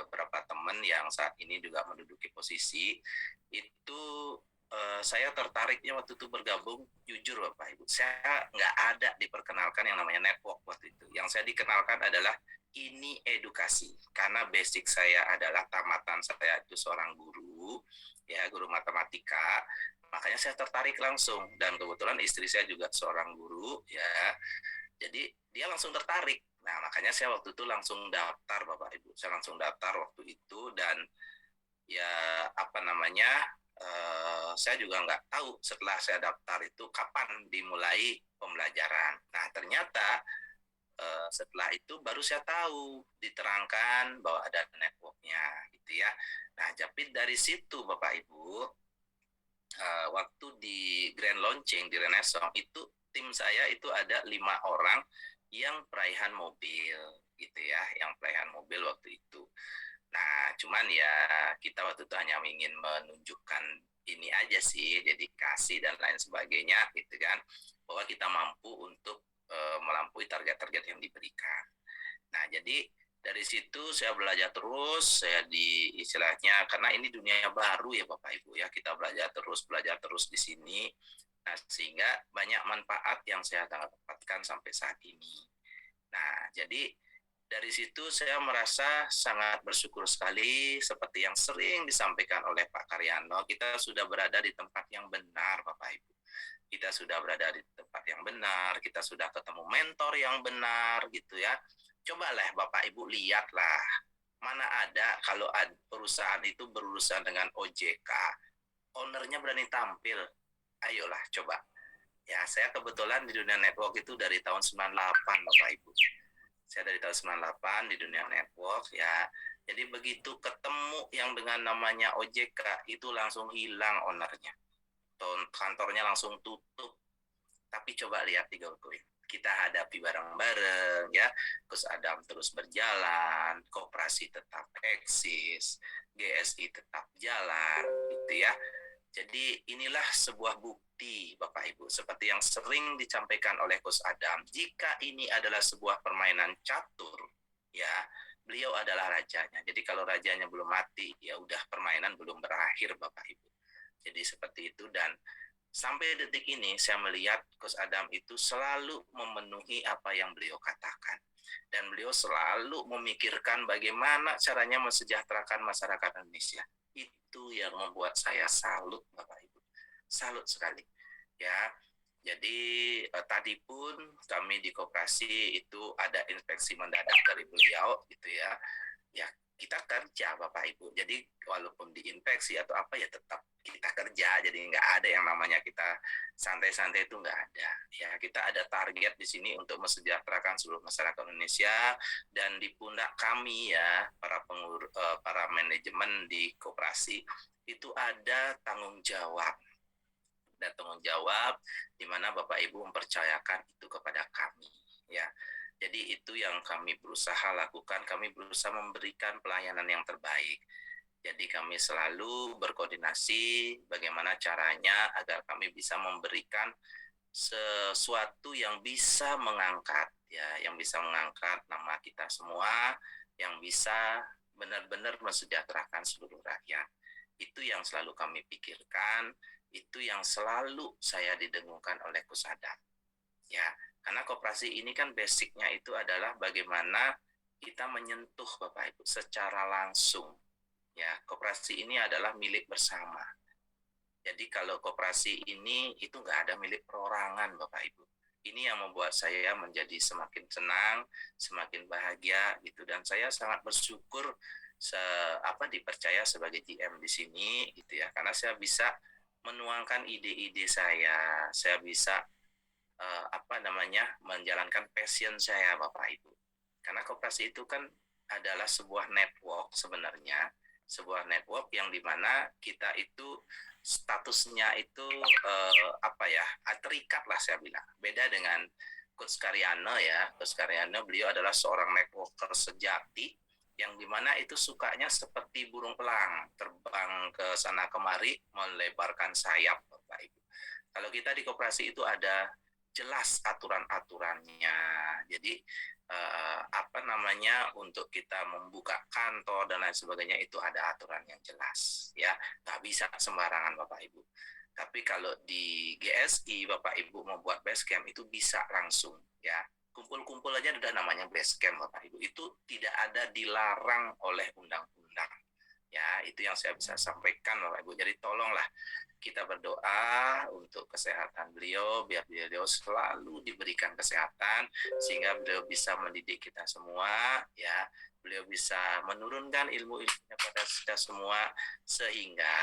beberapa teman yang saat ini juga menduduki posisi itu. Saya tertariknya waktu itu bergabung, jujur Bapak Ibu, saya nggak ada diperkenalkan yang namanya network waktu itu. Yang saya dikenalkan adalah ini edukasi, karena basic saya adalah tamatan saya itu seorang guru, ya guru matematika, makanya saya tertarik langsung. Dan kebetulan istri saya juga seorang guru, ya, jadi dia langsung tertarik. Nah makanya saya waktu itu langsung daftar Bapak Ibu, saya langsung daftar waktu itu dan ya apa namanya, saya juga nggak tahu setelah saya daftar itu kapan dimulai pembelajaran. Nah ternyata setelah itu baru saya tahu diterangkan bahwa ada networknya gitu ya. Nah tapi dari situ Bapak Ibu, waktu di grand launching di Renaissance itu tim saya itu ada 5 orang yang peraihan mobil gitu ya, yang peraihan mobil waktu itu. Nah, cuman ya kita waktu itu hanya ingin menunjukkan ini aja sih, dedikasi dan lain sebagainya gitu kan, bahwa kita mampu untuk melampaui target-target yang diberikan. Nah, jadi dari situ saya belajar terus, saya di istilahnya karena ini dunia baru ya Bapak Ibu ya, kita belajar terus di sini. Nah, sehingga banyak manfaat yang saya dapatkan sampai saat ini. Nah, jadi dari situ saya merasa sangat bersyukur sekali seperti yang sering disampaikan oleh Pak Karyano, kita sudah berada di tempat yang benar Bapak Ibu. Kita sudah berada di tempat yang benar, kita sudah ketemu mentor yang benar gitu ya. Cobalah Bapak Ibu lihatlah, mana ada kalau perusahaan itu berurusan dengan OJK, ownernya berani tampil. Ayolah coba. Ya, saya kebetulan di dunia network itu dari tahun 98 Bapak Ibu. Saya dari tahun 98 di dunia network ya. Jadi begitu ketemu yang dengan namanya OJK itu langsung hilang ownernya. Kantornya langsung tutup. Tapi coba lihat di GoCoin. Kita hadapi bareng-bareng ya. Coach Adam terus berjalan, koperasi tetap eksis, GSI tetap jalan gitu ya. Jadi inilah sebuah bukti Bapak Ibu, seperti yang sering disampaikan oleh Coach Adam, jika ini adalah sebuah permainan catur, ya beliau adalah rajanya. Jadi kalau rajanya belum mati, ya udah permainan belum berakhir Bapak Ibu. Jadi seperti itu, dan sampai detik ini saya melihat Coach Adam itu selalu memenuhi apa yang beliau katakan. Dan beliau selalu memikirkan bagaimana caranya mensejahterakan masyarakat Indonesia. Itu yang membuat saya salut Bapak Ibu. Salut sekali. Ya. Jadi tadi pun kami di koperasi itu ada inspeksi mendadak dari beliau gitu ya. Ya, kita kerja Bapak Ibu. Jadi walaupun diinspeksi atau apa ya tetap kita kerja. Jadi nggak ada yang namanya kita santai-santai, itu nggak ada. Ya, kita ada target di sini untuk mensejahterakan seluruh masyarakat Indonesia, dan di pundak kami ya para manajemen di koperasi itu ada tanggung jawab. Dan tanggung jawab di mana Bapak Ibu mempercayakan itu kepada kami ya. Jadi itu yang kami berusaha lakukan, kami berusaha memberikan pelayanan yang terbaik. Jadi kami selalu berkoordinasi bagaimana caranya agar kami bisa memberikan sesuatu yang bisa mengangkat ya, yang bisa mengangkat nama kita semua, yang bisa benar-benar mensejahterakan seluruh rakyat. Itu yang selalu kami pikirkan, itu yang selalu saya didengungkan oleh Coach Adam. Ya, karena koperasi ini kan basicnya itu adalah bagaimana kita menyentuh Bapak Ibu secara langsung. Ya, koperasi ini adalah milik bersama. Jadi kalau koperasi ini itu nggak ada milik perorangan Bapak Ibu. Ini yang membuat saya menjadi semakin senang, semakin bahagia gitu, dan saya sangat bersyukur dipercaya sebagai GM di sini gitu ya, karena saya bisa menuangkan ide-ide saya bisa menjalankan passion saya Bapak Ibu. Karena koperasi itu kan adalah sebuah network sebenarnya, sebuah network yang dimana kita itu statusnya itu terikat lah saya bilang. Beda dengan Coach Karyana ya, Coach Karyana beliau adalah seorang networker sejati yang dimana itu sukanya seperti burung elang, terbang ke sana kemari, melebarkan sayap Bapak Ibu. Kalau kita di koperasi itu ada jelas aturan-aturannya. Jadi untuk kita membuka kantor dan lain sebagainya itu ada aturan yang jelas ya, nggak bisa sembarangan Bapak Ibu. Tapi kalau di GSI Bapak Ibu mau buat base camp itu bisa langsung ya, kumpul-kumpul aja udah namanya base camp Bapak Ibu, itu tidak ada dilarang oleh undang-undang ya. Itu yang saya bisa sampaikan Bapak Ibu. Jadi tolonglah kita berdoa untuk kesehatan beliau, biar beliau selalu diberikan kesehatan sehingga beliau bisa mendidik kita semua ya, beliau bisa menurunkan ilmu-ilmunya pada kita semua, sehingga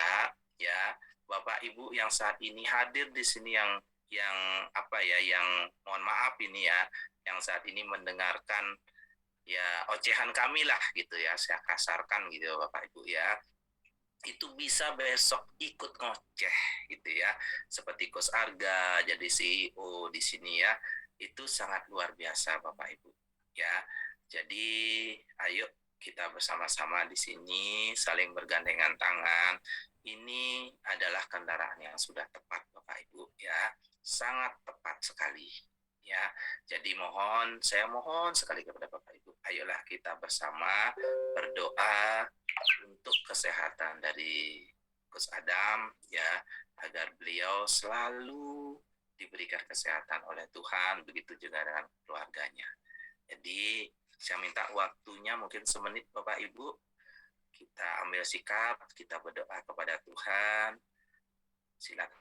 ya Bapak Ibu yang saat ini hadir di sini yang mohon maaf ini ya, yang saat ini mendengarkan ya ocehan kami lah gitu ya, saya kasarkan gitu Bapak Ibu ya, itu bisa besok ikut ngoceh gitu ya, seperti Coach Arga jadi CEO di sini ya, itu sangat luar biasa Bapak Ibu ya. Jadi ayo kita bersama-sama di sini saling bergandengan tangan. Ini adalah kendaraan yang sudah tepat Bapak Ibu ya, sangat tepat sekali ya. Jadi saya mohon sekali kepada Bapak Ibu, ayolah kita bersama berdoa untuk kesehatan dari Coach Adam ya, agar beliau selalu diberikan kesehatan oleh Tuhan, begitu juga dengan keluarganya. Jadi saya minta waktunya mungkin semenit Bapak Ibu, kita ambil sikap, kita berdoa kepada Tuhan. Silakan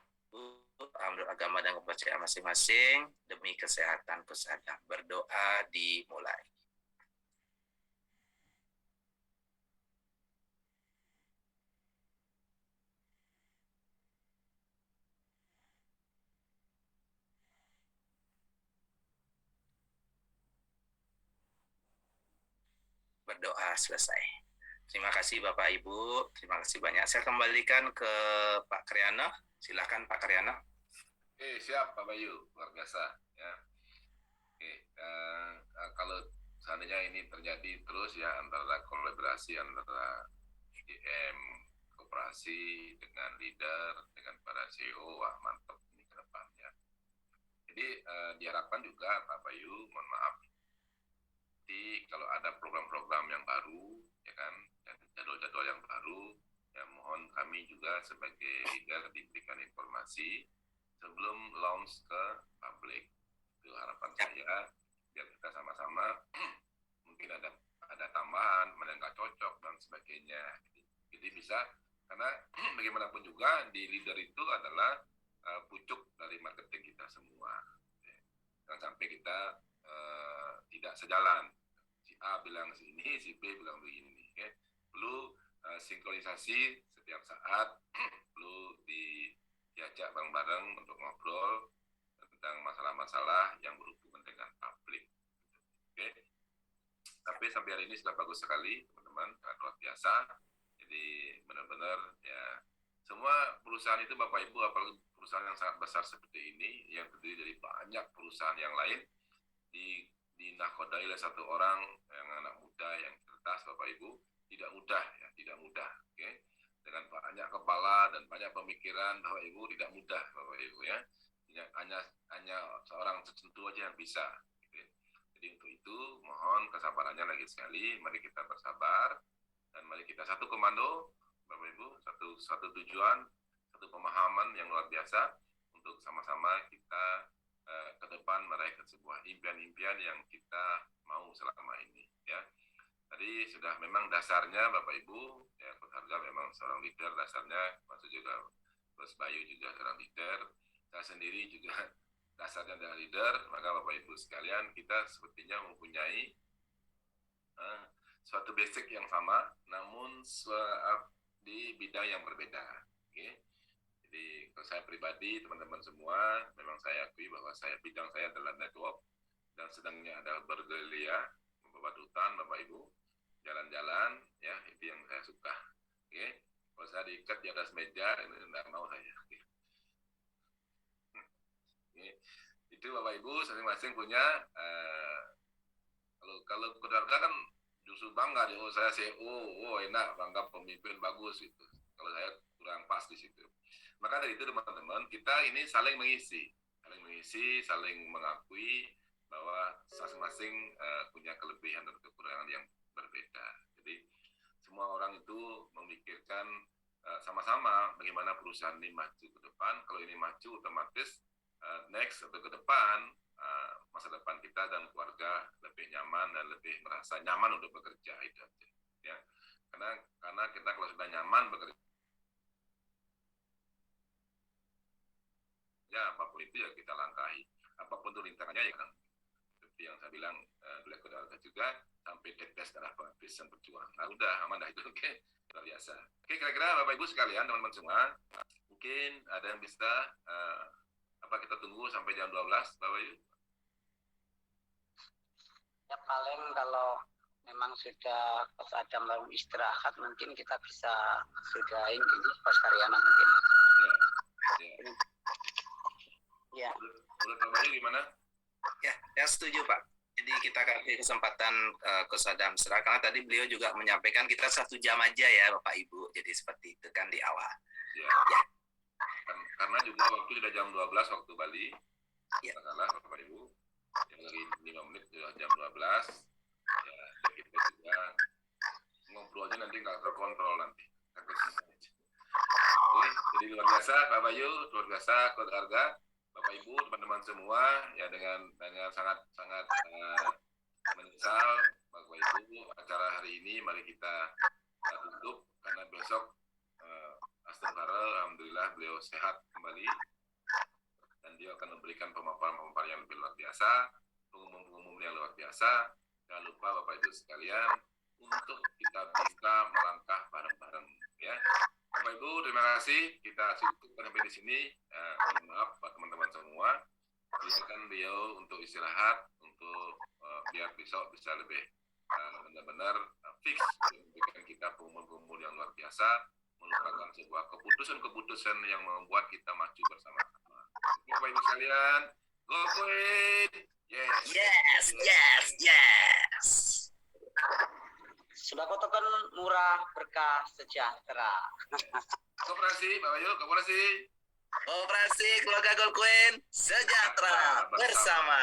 menurut agama dan kepercayaan masing-masing demi kesehatan Coach Adam. Berdoa dimulai. Berdoa selesai. Terima kasih Bapak Ibu, terima kasih banyak. Saya kembalikan ke Pak Karyana. Silakan Pak Karyana. Siap Pak Bayu, luar biasa ya. Kalau seandainya ini terjadi terus ya, antara kolaborasi antara GM kolaborasi dengan leader, dengan para CEO, wah mantap ini ke depannya. Jadi diharapkan juga Pak Bayu, mohon maaf, nanti kalau ada program-program yang baru, ya kan, dan jadwal-jadwal yang baru, ya mohon kami juga sebagai leader diberikan informasi sebelum launch ke publik. Itu harapan saya, biar kita sama-sama mungkin ada tambahan, mana nggak cocok dan sebagainya. Jadi bisa, karena bagaimanapun juga di leader itu adalah pucuk dari marketing kita semua. Jangan sampai kita tidak sejalan. Si A bilang sini, si B bilang begini. Perlu sinkronisasi setiap saat, perlu diajak bareng-bareng untuk ngobrol tentang masalah-masalah yang berhubungan dengan publik. Oke. Tapi sampai hari ini sudah bagus sekali, teman-teman, sangat luar biasa. Jadi benar-benar ya semua perusahaan itu Bapak Ibu, apalagi perusahaan yang sangat besar seperti ini, yang terdiri dari banyak perusahaan yang lain, dinakodai oleh satu orang yang anak muda yang cerdas Bapak Ibu, tidak mudah ya, tidak mudah. Oke. Dengan banyak kepala dan banyak pemikiran Bapak Ibu, tidak mudah Bapak Ibu ya. Hanya seorang tertentu aja yang bisa. Jadi untuk itu mohon kesabarannya lagi sekali, mari kita bersabar dan mari kita satu komando Bapak Ibu, satu tujuan, satu pemahaman yang luar biasa untuk sama-sama kita ke depan meraih sebuah impian-impian yang kita mau selama ini ya. Tadi sudah memang dasarnya Bapak Ibu, ya Coach Harga memang seorang leader dasarnya, maksud juga Bos Bayu juga seorang leader, saya sendiri juga dasarnya adalah leader, maka Bapak Ibu sekalian kita sepertinya mempunyai suatu basic yang sama, namun di bidang yang berbeda. Okay? Jadi kalau saya pribadi, teman-teman semua, memang saya akui bahwa bidang saya adalah network, dan sedangnya adalah bergerilya, membawa hutan, Bapak Ibu, jalan-jalan, ya itu yang saya suka. Okay? Kalau saya diikat di atas meja, ini tidak mau saya. Okay? Itu Bapak Ibu masing-masing punya kalau keluarga kan justru bangga dia, saya CEO, enak, bangga pemimpin bagus itu. Kalau saya kurang pas di situ. Maka dari itu teman-teman, kita ini saling mengisi, saling mengakui bahwa masing-masing punya kelebihan dan kekurangan yang berbeda. Jadi semua orang itu memikirkan sama-sama bagaimana perusahaan ini maju ke depan. Kalau ini maju, otomatis next atau ke depan masa depan kita dan keluarga lebih nyaman dan lebih merasa nyaman untuk bekerja itu aja ya. Karena kita kalau sudah nyaman bekerja ya apapun itu ya kita langkahi, apapun itu rintangannya ya kan, seperti yang saya bilang oleh keluarga juga sampai tetes darah penghabisan berjuang. Nah udah aman dah itu. Oke, luar biasa. Oke, kira-kira Bapak Ibu sekalian, teman-teman semua, mungkin ada yang bisa apa kita tunggu sampai jam 12 Bapak Ibu? Ya paling kalau memang sudah pas ada mau istirahat mungkin kita bisa sudahin ini pas Karyana mungkin. Ya. Ya. Menurut Pak Bayu gimana? Ya setuju Pak. Jadi kita kasih kesempatan ke Sadam Serah, karena tadi beliau juga menyampaikan kita 1 jam aja ya Bapak Ibu. Jadi seperti itu kan di awal. Ya. Karena juga waktu sudah jam 12 waktu Bali. Ya. Salah Bapak Ibu. Yang lagi 5 menit sudah jam 12. Ya, kita juga ngobrolnya nanti nggak terkontrol nanti. Oke, jadi luar biasa Pak Bayu, luar biasa keluarga, Bapak Ibu, teman-teman semua, ya dengan sangat menyesal Bapak Ibu acara hari ini mari kita tutup karena besok Astagfirullah, alhamdulillah beliau sehat kembali dan dia akan memberikan pemaparan yang lebih luar biasa, pengumuman yang luar biasa. Jangan lupa Bapak Ibu sekalian untuk kita bisa melangkah bareng-bareng ya. Bapak Ibu terima kasih, kita cukupkan sampai di sini. Maaf buat teman-teman semua, silakan beliau untuk istirahat, untuk biar besok bisa lebih benar-benar fix memberikan kita pengumuman yang luar biasa, merupakan sebuah keputusan yang membuat kita maju bersama-sama. Bapak Ibu sekalian, go for it! Yes! Sembako token murah, berkah, sejahtera. Koperasi, Pak Bayu, koperasi. Operasi Keluarga Gold Queen sejahtera bersama.